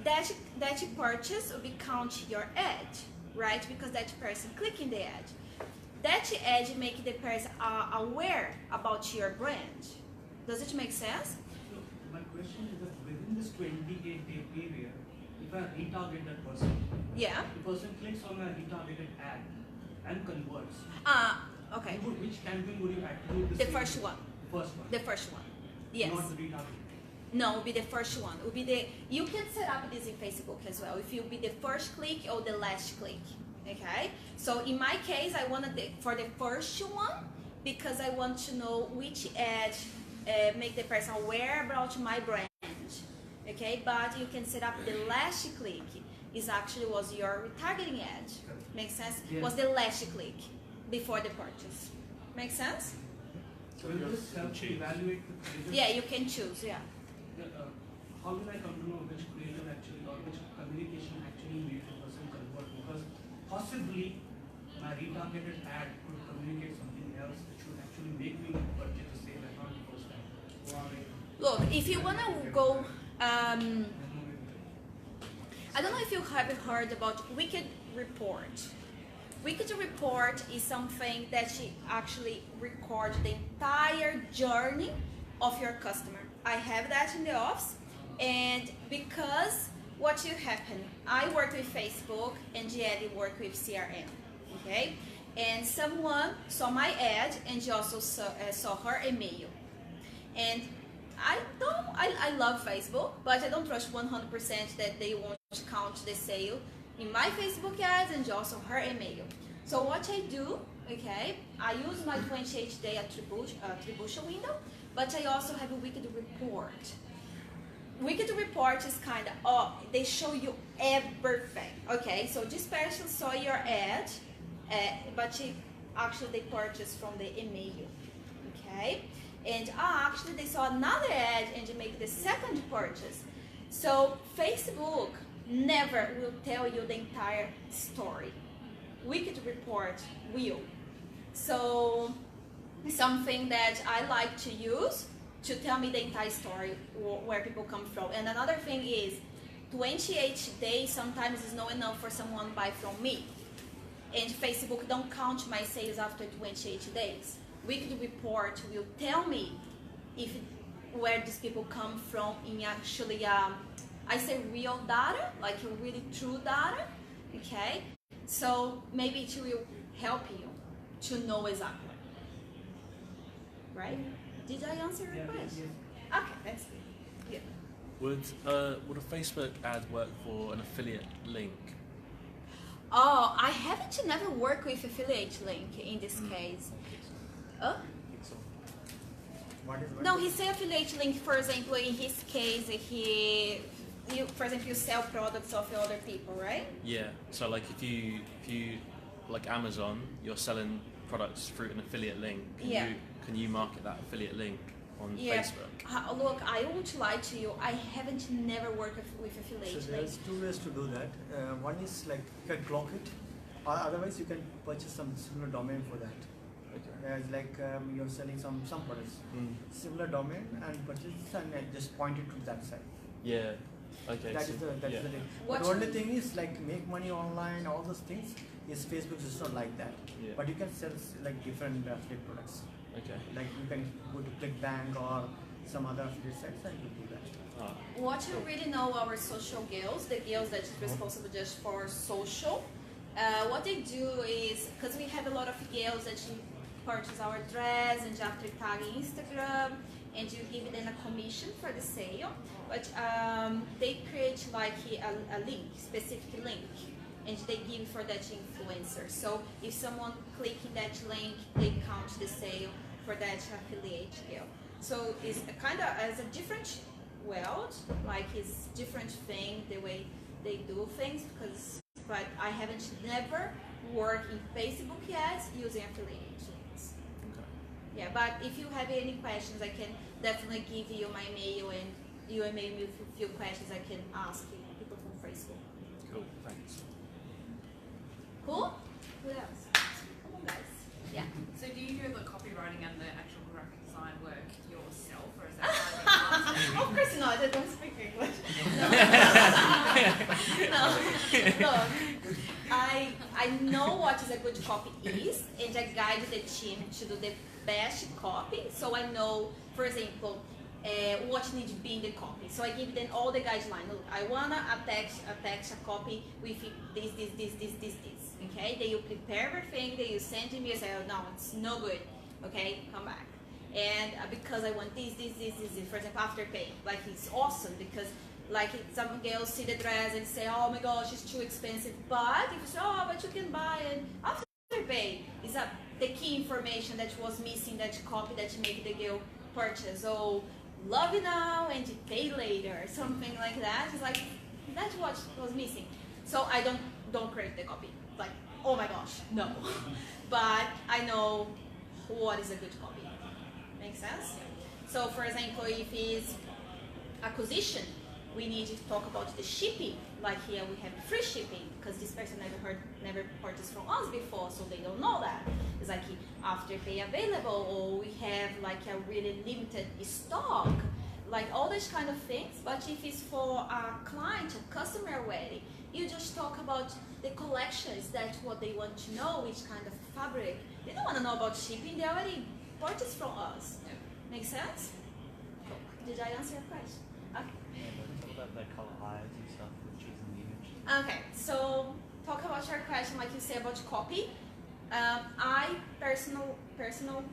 That purchase will be count your ad, right? Because that person clicking the ad. That ad make the person aware about your brand. Does it make sense? So my question is that within this 28-day period, if I retarget that person, Yeah. the person clicks on a retargeted ad and converts. Okay. Which campaign would you attribute this The to? first one. The first one. The first one. Yes. Not the retargeting. No, it will be the first one. It will be you can set up this in Facebook as well. If it will be the first click or the last click. Okay? So in my case, I wanted for the first one because I want to know which ad make the person aware about my brand. Okay? But you can set up the last click was your retargeting ad. Make sense? Yes. Was the last click before the purchase. Make sense? So will this help to evaluate the creative? Yeah, you can choose, yeah. How will I come to know which creative actually or which communication actually made the person convert? Because possibly my retargeted ad could communicate something else that should actually make me purchase the same and not the first time. Look, if you want to go, I don't know if you have heard about Wicked Report. Wicked Report is something that actually records the entire journey of your customer. I have that in the office, and because what will happen, I work with Facebook and Eddie work with CRM, okay? And someone saw my ad and she also saw her email. And I love Facebook, but I don't trust 100% that they won't count the sale in my Facebook ads and also her email. So what I do, okay, I use my 28-day attribution window, but I also have a Wicked Report. Wicked report is kind of, they show you everything. Okay, so this person saw your ad, but actually they purchased from the email. Okay, and actually they saw another ad and they make the second purchase. So Facebook never will tell you the entire story. Wicked report will. So something that I like to use to tell me the entire story, where people come from. And another thing is 28 days sometimes is not enough for someone to buy from me. And Facebook don't count my sales after 28 days. Wicked report will tell me where these people come from in actually, I say real data, like really true data, okay? So maybe it will help you to know exactly, right? Did I answer your question? Yes. Okay, that's good. Yeah. Would a Facebook ad work for an affiliate link? Oh, I haven't never worked with affiliate link in this case. Oh? What is No, he said affiliate link, for example, in his case, for example, you sell products of other people, right? Yeah. So like if you like Amazon, you're selling products through an affiliate link. Can you market that affiliate link on Facebook? Look, I won't lie to you. I haven't never worked with affiliate So link. there's two ways to do that. One is like you can clock it, or otherwise you can purchase some similar domain for that. Okay. Like you're selling some products, similar domain, and purchase and just point it to that side. Yeah. Okay. That so, is the yeah. thing. What But the only you- thing is like make money online, all those things is Facebook is not like that. Yeah. But you can sell like different affiliate products. Okay. Like you can go to ClickBank or some other affiliate sites and you do that. What you really know our social girls, the girls that is responsible just for social, what they do is, because we have a lot of girls that purchase our dress and after tag Instagram and you give them a commission for the sale, but they create like a link, specific link, and they give for that influencer. So if someone click in that link, they count the sale for that affiliate girl. So it's a kind of as a different world, like it's different thing the way they do things, but I haven't never worked in Facebook ads using affiliate links. Okay. Yeah, but if you have any questions, I can definitely give you my mail, and you email me with a few questions I can ask you, people from Facebook. Cool. Thanks. Cool? Who else? Come on, guys. Yeah. So do you do the copywriting and the actual graphic design work yourself, or is that something Of course not, I don't speak English. No. I know what is a good copy is, and I guide the team to do the best copy. So I know, for example, what needs to be in the copy. So I give them all the guidelines. Look, I wanna attach a copy with this. Okay, they will prepare everything, they will send to me and say, oh no, it's no good. Okay, come back. And because I want this, for example, Afterpay, like it's awesome because like some girls see the dress and say, oh my gosh, it's too expensive. But if you say, oh, but you can buy it, Afterpay is the key information that was missing, that copy that make the girl purchase. Oh, love it now and pay later, something like that. It's like that's what was missing. So I don't create the copy. Like, oh my gosh, no. But I know what is a good copy. Make sense? So for example, if it's acquisition, we need to talk about the shipping. Like here we have free shipping because this person never purchased from us before, so they don't know that. It's like Afterpay available, or we have like a really limited stock, like all these kind of things. But if it's for a client, a customer wedding, you just talk about the collections, that's what they want to know, which kind of fabric. They don't want to know about shipping, they already purchased from us. Yeah. Make sense? Did I answer your question? Okay. Talk about the color highlights and stuff with choosing the image. Okay, so talk about your question, like you say about copy. I personal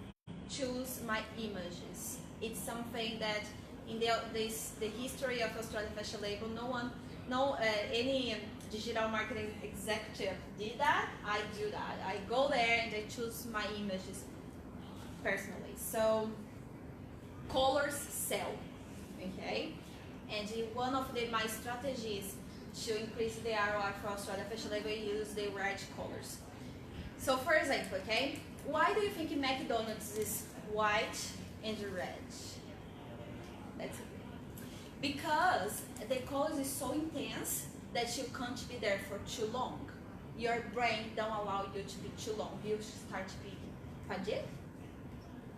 choose my images. It's something that in the history of Australian fashion label, any digital marketing executive did that. I do that. I go there and I choose my images personally. So colors sell, okay? And one of my strategies to increase the ROI for Australia fashion label use the red colors. So for example, okay, why do you think McDonald's is white and red? That's it. Because the colors is so intense that you can't be there for too long. Your brain don't allow you to be too long. You start to be fatigue.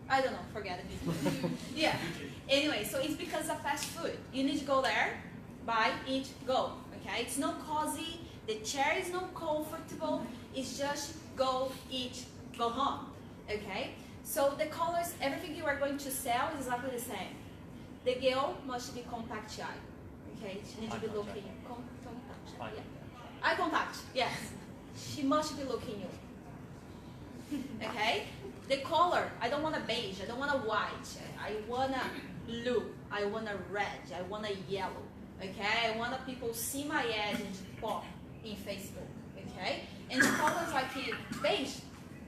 I don't know, forget it. Yeah. Anyway, so it's because of fast food. You need to go there, buy, eat, go. Okay? It's not cozy. The chair is not comfortable. It's just go, eat, go home. Okay? So the colors, everything you are going to sell is exactly the same. The girl must be contact shy. Okay? She needs to be looking. Contact shy. Yeah. Eye contact. Yes. She must be looking you. Okay? The color, I don't want a beige, I don't want a white, I want a blue, I want a red, I want a yellow, okay? I want people see my ad and pop in Facebook, okay? And the colors like beige,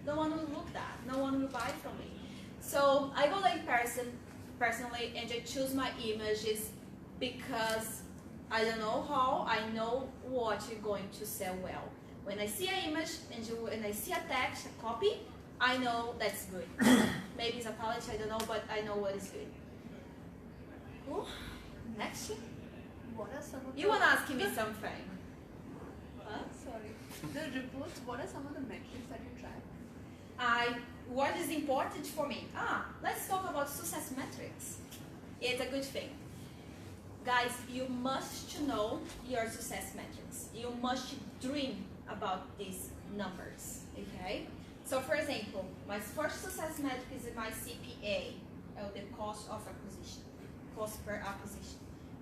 no one will look that, no one will buy from me. So I go there in person, personally, and I choose my images because I don't know how, I know what you're going to sell well. When I see an image and when I see a text, a copy, I know that's good. Maybe it's a palette, I don't know, but I know what is good. Cool. Next. What are some of You want to ask me something? Huh? Sorry. The reports, what are some of the metrics that you track? What is important for me? Let's talk about success metrics. It's a good thing. Guys, you must know your success metrics. You must dream about these numbers, okay? So for example, my first success metric is my CPA, the cost of acquisition, cost per acquisition,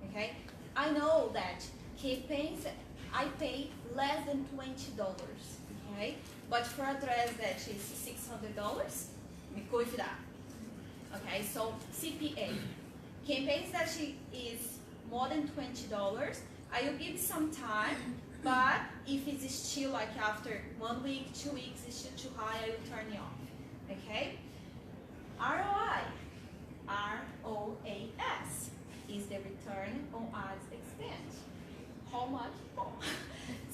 okay? I know that campaigns, I pay less than $20, okay? But for a dress that is $600, me go with that. Okay, so CPA, campaigns that is more than $20, I will give some time. But if it's still like after 1 week, 2 weeks, it's still too high, I will turn it off. Okay? ROI, ROAS, is the return on ad expense. How much more?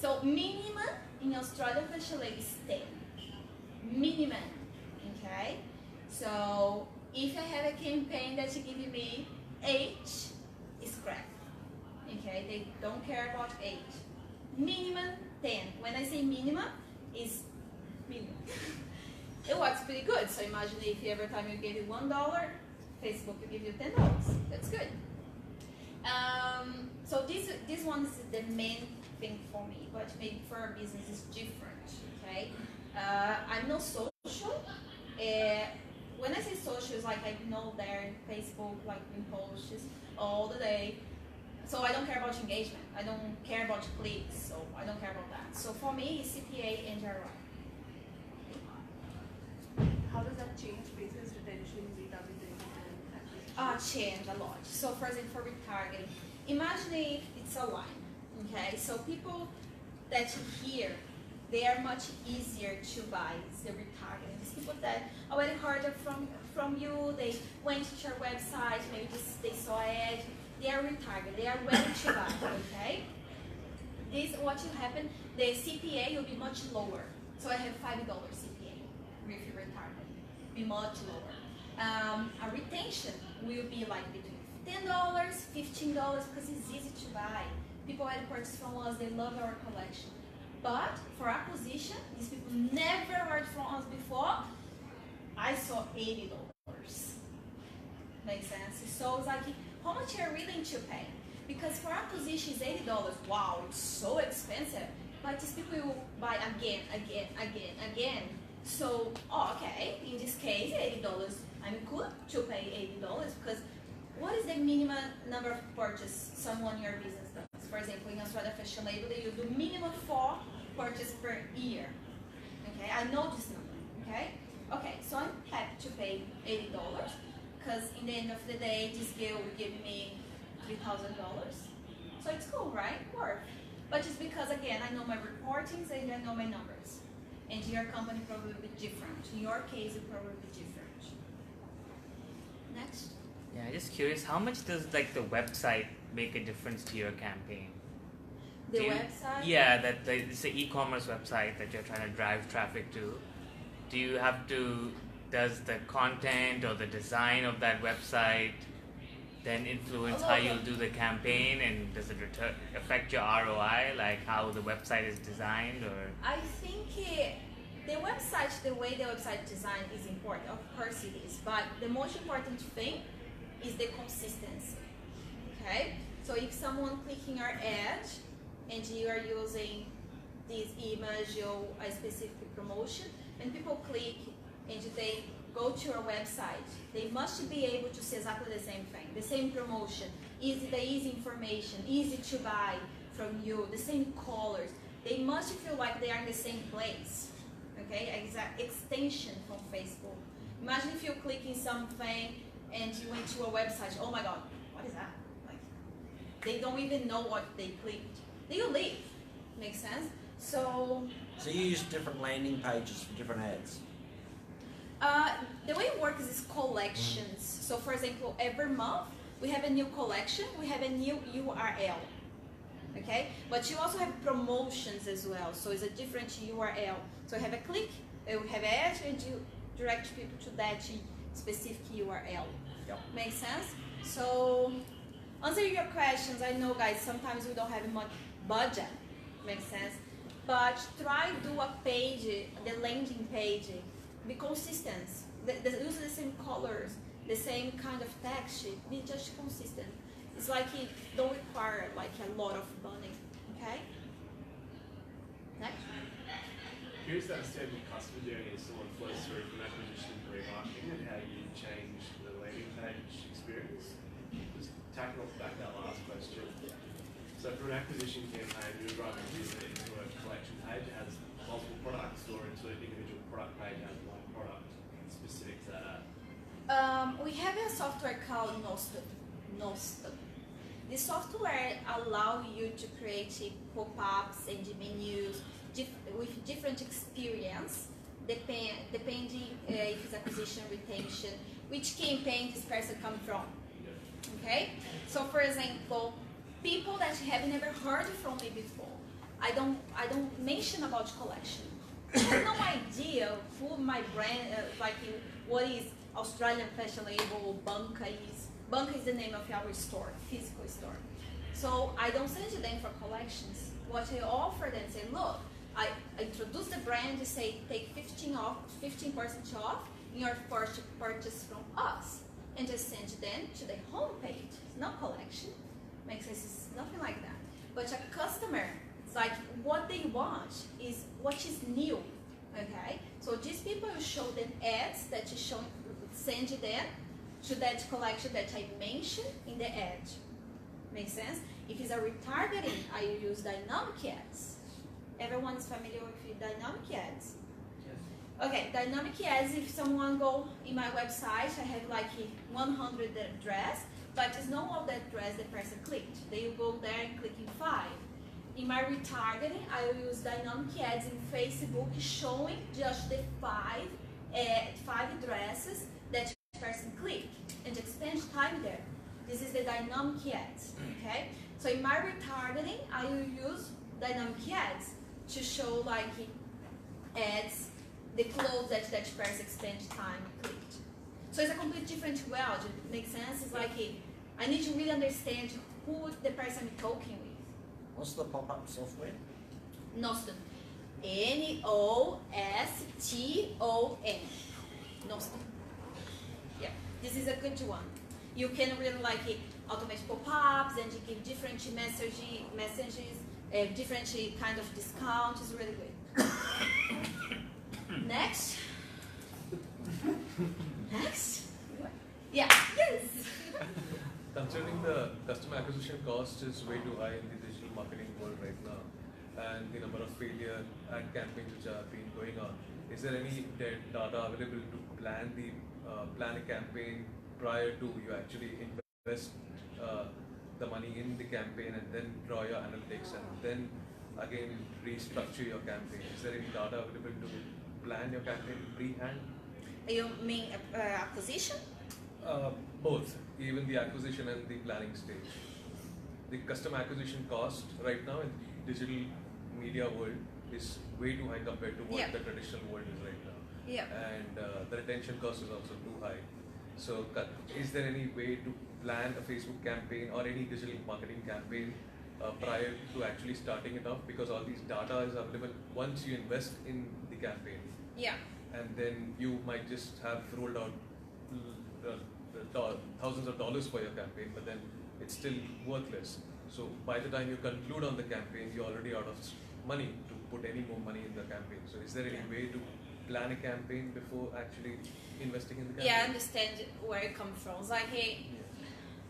So minimum in Australia fashion label is 10. Minimum. Okay? So if I have a campaign that's giving me 8, it's crap. Okay? They don't care about 8. Minimum 10. When I say minimum, is minimum. It works pretty good. So imagine if every time you give you $1, Facebook will give you $10. That's good. So this one is the main thing for me, but maybe for our business is different. Okay, I'm not social. When I say social, it's like I know there Facebook, like in posts all the day. So I don't care about engagement. I don't care about clicks. So I don't care about that. So for me, it's CPA and ROI. How does that change basis retention, retargeting, and acquisition? Change a lot. So for example, for retargeting, imagine if it's a line. Okay, so people that hear, they are much easier to buy. It's the retargeting. It's people that already heard from you. They went to your website. Maybe they saw it. They are retargeted. They are ready to buy. Okay. This what will happen. The CPA will be much lower. So I have $5 CPA with retargeting. Be much lower. A retention will be like between $10, $15 because it's easy to buy. People already purchase from us. They love our collection. But for acquisition, these people never heard from us before. I saw $80. Makes sense? So it's like, how much are you willing to pay? Because for acquisition is $80. Wow, it's so expensive. But these people will buy again. So, okay, in this case, $80. I'm good to pay $80 because what is the minimum number of purchase someone in your business does? For example, in Australia Fashion Label, you do minimum 4 purchases per year. Okay, I know this number. Okay, so I'm happy to pay $80 because in the end of the day, this girl will give me $3,000. So it's cool, right? Worth. But it's because again, I know my reportings and I know my numbers. And your company probably will be different. In your case, it probably will be different. Next. Yeah, just curious, how much does like the website make a difference to your campaign? The Do you- website? Yeah, it's an e-commerce website that you're trying to drive traffic to. Do you have to? Does the content or the design of that website then influence how you'll do the campaign, and does it affect your ROI, like how the website is designed, or? I think the way the website design is important. Of course it is, but the most important thing is the consistency. Okay, so if someone clicking our ad and you are using this image or a specific promotion, when people click and they go to your website, they must be able to see exactly the same thing, the same promotion, easy information, easy to buy from you, the same colors. They must feel like they are in the same place, okay? Exact extension from Facebook. Imagine if you click in something and you went to a website, oh my God, what is that? Like, they don't even know what they clicked. They will leave, makes sense? So you use different landing pages for different ads? The way it works is collections. So for example, every month we have a new collection, we have a new URL. Okay? But you also have promotions as well. So it's a different URL. So you have a click, we have ad, and you direct people to that specific URL. Yep. Make sense? So answer your questions. I know guys, sometimes we don't have much budget. Makes sense? But try do a page, the landing page. Be consistent. Use the same colors, the same kind of text. Be just consistent. It's like it don't require like a lot of money. Okay. Next. Curious to understand the customer journey as someone flows through from acquisition to remarketing and how you change the landing page experience. Just tackle off back that last question. So for an acquisition campaign, you're driving a user into a collection page that has multiple products, or into an individual product page that has one product specific to that ad? We have a software called Nostum. The software allows you to create pop-ups and menus with different experience, depending if it's acquisition, retention, which campaign this person comes from. Okay? So for example, people that have never heard from me before, I don't mention about collection. I have no idea who my brand, what is Australian fashion label, Banca is. Banca is the name of our store, physical store. So I don't send them for collections. What I offer them, say, look, I introduce the brand, say, take 15% off in your first purchase from us, and just send them to the homepage. It's not collection. Makes sense, it's nothing like that. But a customer, it's like what they want is what is new, okay? So these people will show them ads that you send them to that collection that I mentioned in the ad. Makes sense? If it's a retargeting, I use dynamic ads. Everyone's familiar with dynamic ads? Yes. Okay, dynamic ads, if someone go in my website, I have like 100 address, but it's not all that address the person clicked. They will go there and click in 5. In my retargeting, I will use dynamic ads in Facebook showing just the 5 addresses that the person clicked and expand time there. This is the dynamic ads, okay? So in my retargeting, I will use dynamic ads to show like ads, the clothes that person spent time clicked. So it's a completely different world. It makes sense? It's like I need to really understand who the person I'm talking with. What's the pop-up software? Nostum. Noston. Nostum. Yeah, this is a good one. You can really like automate pop-ups and you give different messages, different kind of discount. It's really good. Next. Next. Yeah. Yes. Considering the customer acquisition cost is way too high in the digital marketing world right now, and the number of failure ad campaigns which have been going on, is there any data available to plan a campaign prior to you actually invest the money in the campaign and then draw your analytics and then again restructure your campaign? Is there any data available to plan your campaign pre-hand? You mean acquisition? Both, even the acquisition and the planning stage. the customer acquisition cost right now in digital media world is way too high compared to what the traditional world is right now. Yeah. And the retention cost is also too high. So is there any way to plan a Facebook campaign or any digital marketing campaign prior to actually starting it off? Because all these data is available once you invest in the campaign. Yeah. And then you might just have rolled out thousands of dollars for your campaign, but then it's still worthless. So by the time you conclude on the campaign, you're already out of money to put any more money in the campaign. So is there any way to plan a campaign before actually investing in the campaign? Yeah, I understand where you come from. It's like, hey,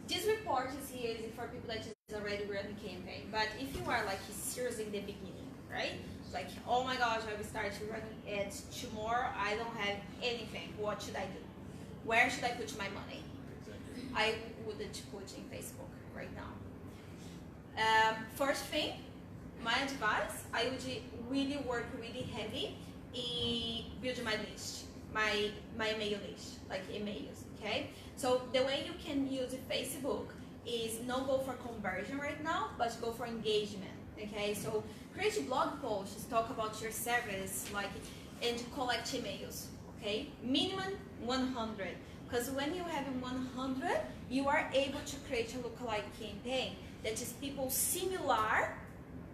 this report is here for people that is already running campaign. But if you are like serious in the beginning, right? It's like, oh my gosh, I will start running ads tomorrow. I don't have anything. What should I do? Where should I put my money? I wouldn't put in Facebook right now. First thing, my advice, I would really work really heavy in building my list, my email list, like emails, okay? So the way you can use Facebook is not go for conversion right now, but go for engagement, okay? So create blog posts, talk about your service, like, and collect emails, okay? Minimum 100, because when you have 100, you are able to create a lookalike campaign that is people similar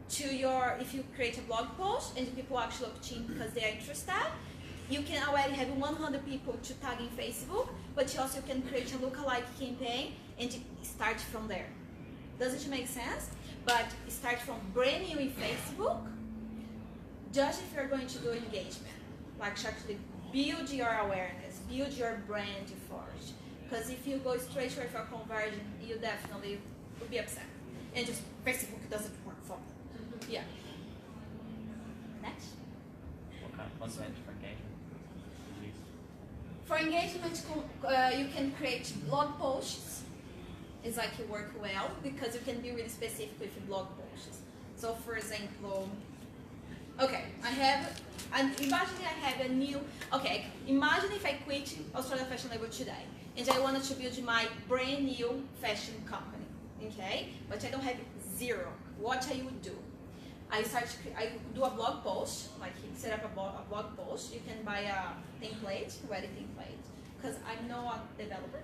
to your, if you create a blog post and people actually opt in because they are interested, you can already have 100 people to tag in Facebook, but you also can create a lookalike campaign and start from there. Does it make sense? But start from brand new in Facebook, just if you're going to do engagement, like actually build your awareness, build your brand first. Because if you go straight away for conversion, you definitely will be upset. And just Facebook doesn't work for me. Yeah. Next. What kind of content for engagement do you use? For engagement, you can create blog posts. It's like you work well because you can be really specific with your blog posts. So for example, okay, imagine I have a new, imagine if I quit Australia Fashion Label today and I wanted to build my brand new fashion company, okay? But I don't have zero. What I would do? I do a blog post, like set up a blog post. You can buy a template, ready template, because I'm not a developer,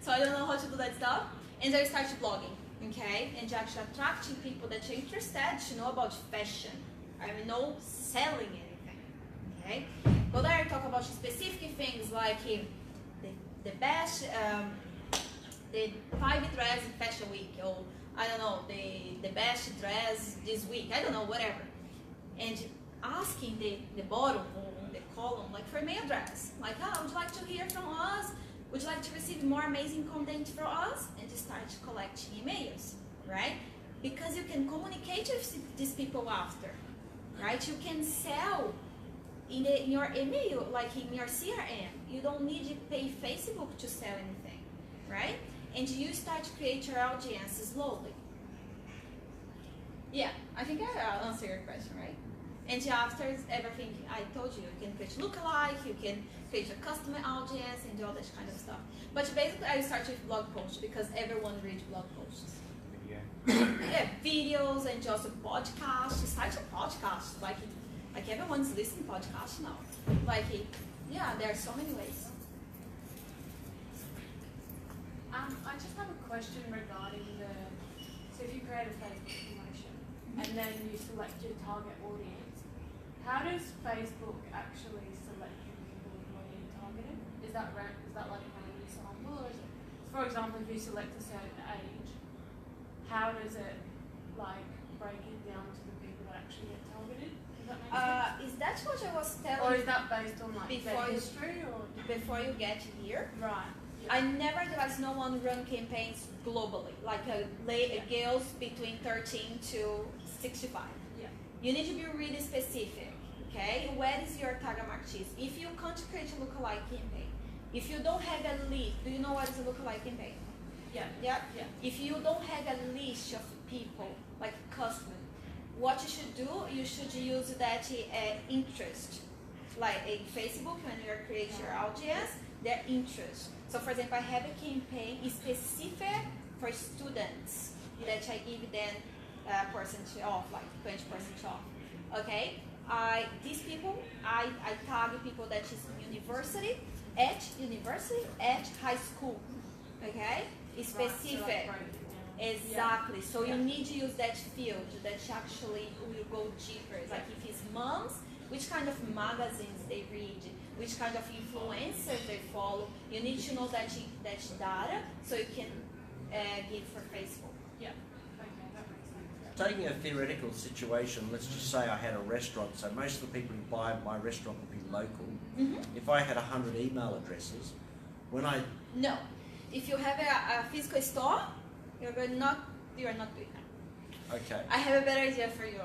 so I don't know how to do that stuff. And I start blogging, okay? And actually attracting people that are interested to know about fashion. I'm not selling anything, okay? But I talk about specific things like the best, the 5 dress in Fashion Week, or I don't know, the best dress this week, I don't know, whatever. And asking the bottom or the column, like for email address, like, would you like to hear from us? Would you like to receive more amazing content from us? And to start collecting emails, right? Because you can communicate with these people after, right? You can sell in your email, like in your CRM. You don't need to pay Facebook to sell anything, right? And you start to create your audience slowly. Yeah, I think I answered your question, right? And after everything I told you, you can create lookalike, you can create a customer audience and all that kind of stuff. But basically I start with blog posts because everyone reads blog posts. Yeah, videos and just podcasts. Start a podcast, like everyone's listening to podcasts now. Like, yeah, there are so many ways. I just have a question regarding so if you create a Facebook promotion and then you select your target audience, how does Facebook actually select the people who are being targeted? Is that like a random sample, or is it, for example, if you select a certain age, how does it like break it down to the people that actually get targeted? Does that make sense? Is that what I was telling you? Or is that based on like their history or before you get here? Right. I never advise no one run campaigns globally, like girls between 13 to 65. Yeah. You need to be really specific, okay? Where is your target market? If you can't create a lookalike campaign, if you don't have a list, do you know what is a lookalike campaign? Yeah. Yeah? Yeah. If you don't have a list of people, like customers, what you should do, you should use that interest. Like in Facebook, when you create your audience, their interest. So for example, I have a campaign specific for students. that I give them percentage off, like 20% off. Okay, these people, I target people that is university, at high school. Okay, it's specific. Exactly. So you need to use that field that actually will go deeper. Like if it's moms, which kind of magazines they read, which kind of influencers they follow. You need to know that data so you can give for Facebook. Yeah. Taking a theoretical situation, let's just say I had a restaurant, so most of the people who buy my restaurant would be local. Mm-hmm. If I had 100 email addresses, when I... No. If you have a physical store, you are not doing that. Okay. I have a better idea for you.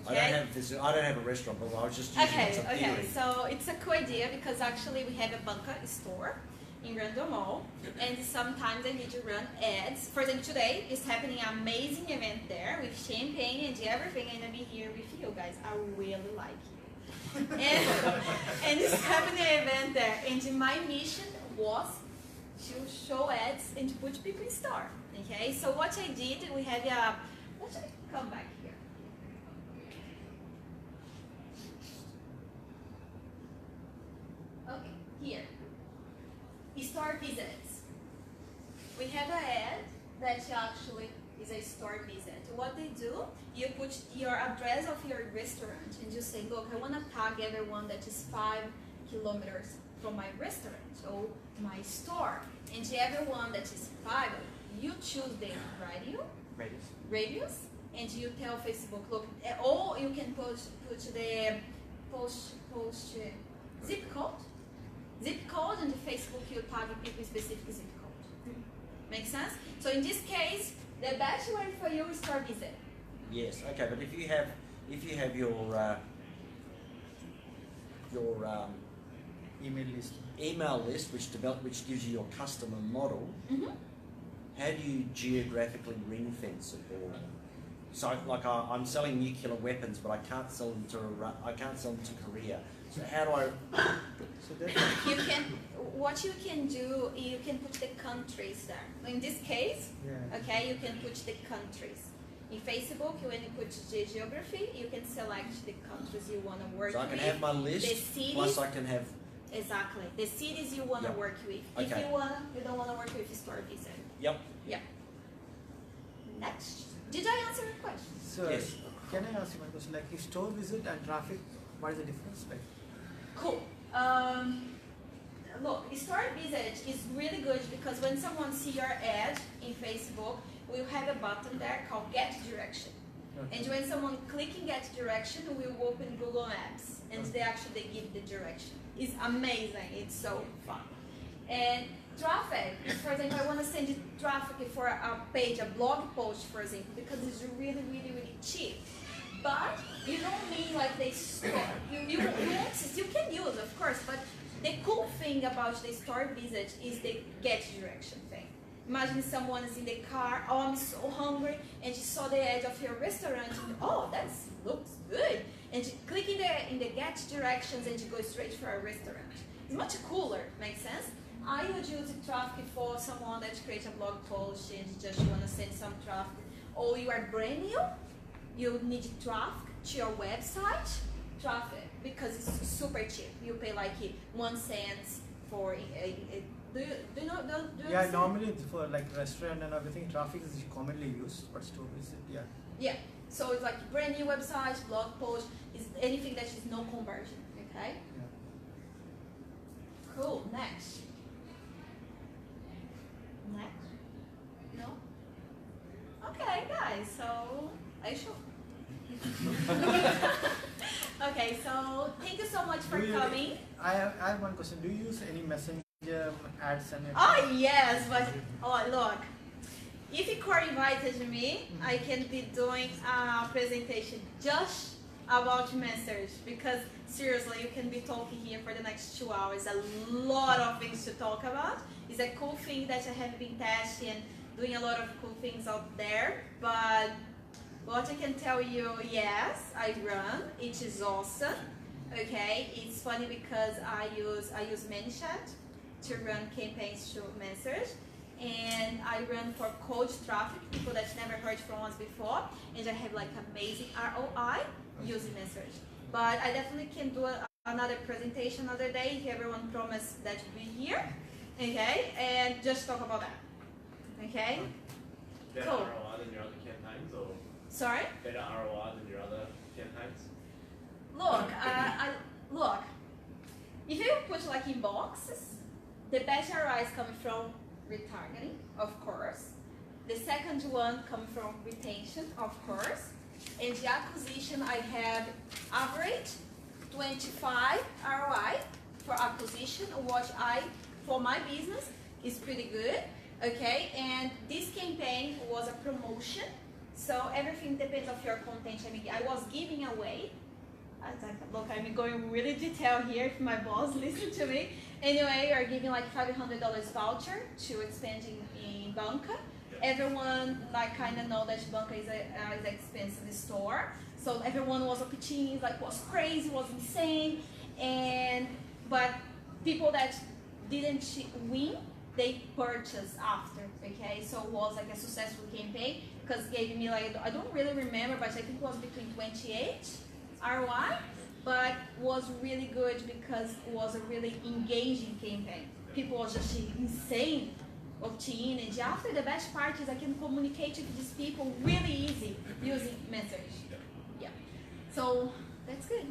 Okay? I don't have a restaurant, but I was just using it as a theory. Okay, so it's a cool idea because actually we have a banca store in Random Mall, and sometimes I need to run ads. For example, today is happening an amazing event there with champagne and everything, and I'll be here with you guys. I really like you. and it's happening an event there, and my mission was to show ads and to put people in store. Okay, so what I did, we have a, let's come back here. Okay, here. Store visits. We have an ad that actually is a store visit. What they do, you put your address of your restaurant and you say, look, I want to tag everyone that is 5 kilometers from my restaurant or my store. And everyone that is 5, you choose the radius, and you tell Facebook, look, or you can put the post zip code, and the Facebook you target people specific zip code. Make sense? So in this case, the best way for you is store visit. Yes. Okay. But if you have your email list, which gives you your customer model, mm-hmm. How do you geographically ring fence it? Or so, like I'm selling nuclear weapons, but I can't sell them to Korea. So how do I? You can. What you can do, you can put the countries there. In this case, okay, you can put the countries. In Facebook, when you put the geography, you can select the countries you want to work with. So I can have my list, the cities, plus I can have... Exactly. The cities you want to work with. Okay. If you don't want to work with store visit. Yep. Yeah. Next. Did I answer your question? So, yes. Can I ask you one question? Like, if store visit and traffic, what is the difference? Like, cool. Look, store visit is really good because when someone sees your ad in Facebook, we'll have a button there called Get Direction. Okay. And when someone clicking Get Direction, we'll open Google Maps and they actually give the direction. It's amazing. It's so fun. And traffic, for example, I want to send you traffic for a page, a blog post, for example, because it's really, really, really cheap. But you don't mean like they store. You can use, of course, but the cool thing about the store visit is the get direction thing. Imagine someone is in the car, oh, I'm so hungry, and you saw the edge of your restaurant, and, oh, that looks good. And you click in the get directions and you go straight for a restaurant. It's much cooler, makes sense? I would use traffic for someone that creates a blog post and just want to send some traffic. Or you are brand new, you need traffic to your website, traffic, because it's super cheap. You pay like 1 cent for do you know? Yeah, normally for like restaurant and everything, traffic is commonly used, but store visit, yeah. Yeah, so it's like brand new website, blog post, is anything that is no conversion, okay? Yeah. Cool, next. Next? No? Okay, guys, so are you sure? Okay, so thank you so much for coming. I have one question. Do you use any messenger ads and everything? Oh yes, but look, if Icor invited me, I can be doing a presentation just about message, because seriously, you can be talking here for the next 2 hours. A lot of things to talk about. It's a cool thing that I have been testing and doing a lot of cool things out there, but what I can tell you, yes, I run. It is awesome. Okay, it's funny because I use ManyChat to run campaigns to message, and I run for cold traffic, people that's never heard from us before, and I have like amazing ROI using message. But I definitely can do another presentation another day if everyone promised that to be here, okay, and just talk about that, okay? Better Cool. ROI than your other campaigns, or Sorry? better ROI than your other campaigns? Look, if you put like in boxes, the best ROI is coming from retargeting, of course. The second one coming from retention, of course. And the acquisition, I have average 25 ROI for acquisition, what for my business is pretty good, okay? And this campaign was a promotion, so everything depends on your content. I mean, I was giving away, look, I'm going really detailed here if my boss listen to me. Anyway, we are giving like $500 voucher to expand in Banca. Everyone like kind of know that Banca is an expensive store, so everyone was opportunities, like was crazy, was insane, but people that didn't win, they purchased after, okay? So it was like a successful campaign because it gave me like, I don't really remember, but I think it was between 28 ROI, but was really good because it was a really engaging campaign. People was just insane opt-in, and after the best part is I can communicate with these people really easy using message. Yeah. So that's good.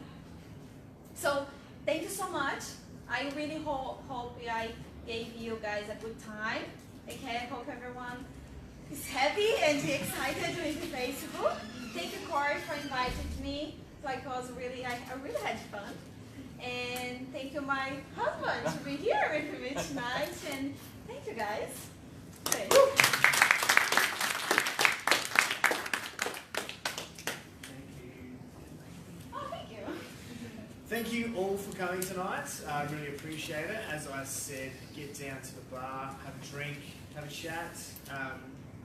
So thank you so much. I really hope I gave you guys a good time. Okay, I hope everyone is happy and excited with Facebook. Thank you, Corey, for inviting me. Like I really had fun. And thank you, my husband, to be here with me tonight. And thank you, guys. Thank you. Oh, thank you. Thank you all for coming tonight. I really appreciate it. As I said, get down to the bar, have a drink, have a chat,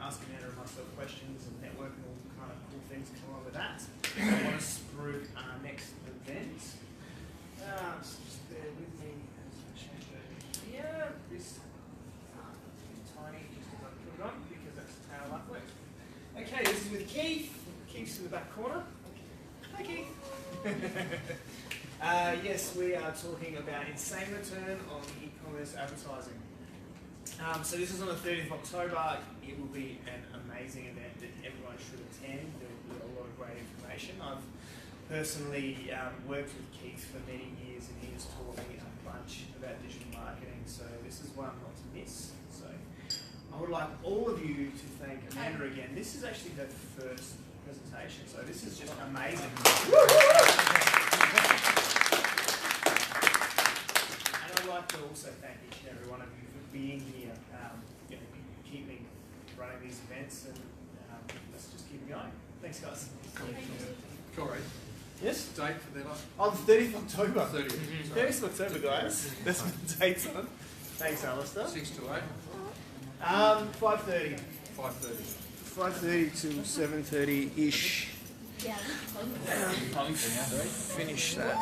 ask Amanda and myself questions and network and all kind of cool things come along with that. I want to spruik our next event. So just bear with me as I change over here. This is tiny, just as I put it on, because that's how life works. Okay, this is with Keith. Keith's in the back corner. Hi, Keith. Yes, we are talking about insane return on e-commerce advertising. So this is on the 30th of October. It will be an amazing event that everyone should attend. There will be a lot of great information. I've personally worked with Keith for many years, and he has taught me a bunch about digital marketing. So this is one not to miss. So I would like all of you to thank Amanda again. This is actually her first presentation, so this is just amazing. And I'd like to also thank each and every one of you for being here, running these events, and let's just keep it going. Thanks, guys. Corey. Yes? Date for that? On the 30th of October. 30th. 30th of October, guys. That's what the date's on. Thanks, Alistair. 6 to 8? 5:30. 5:30. 5:30 to 7:30-ish. Yeah. Finish that.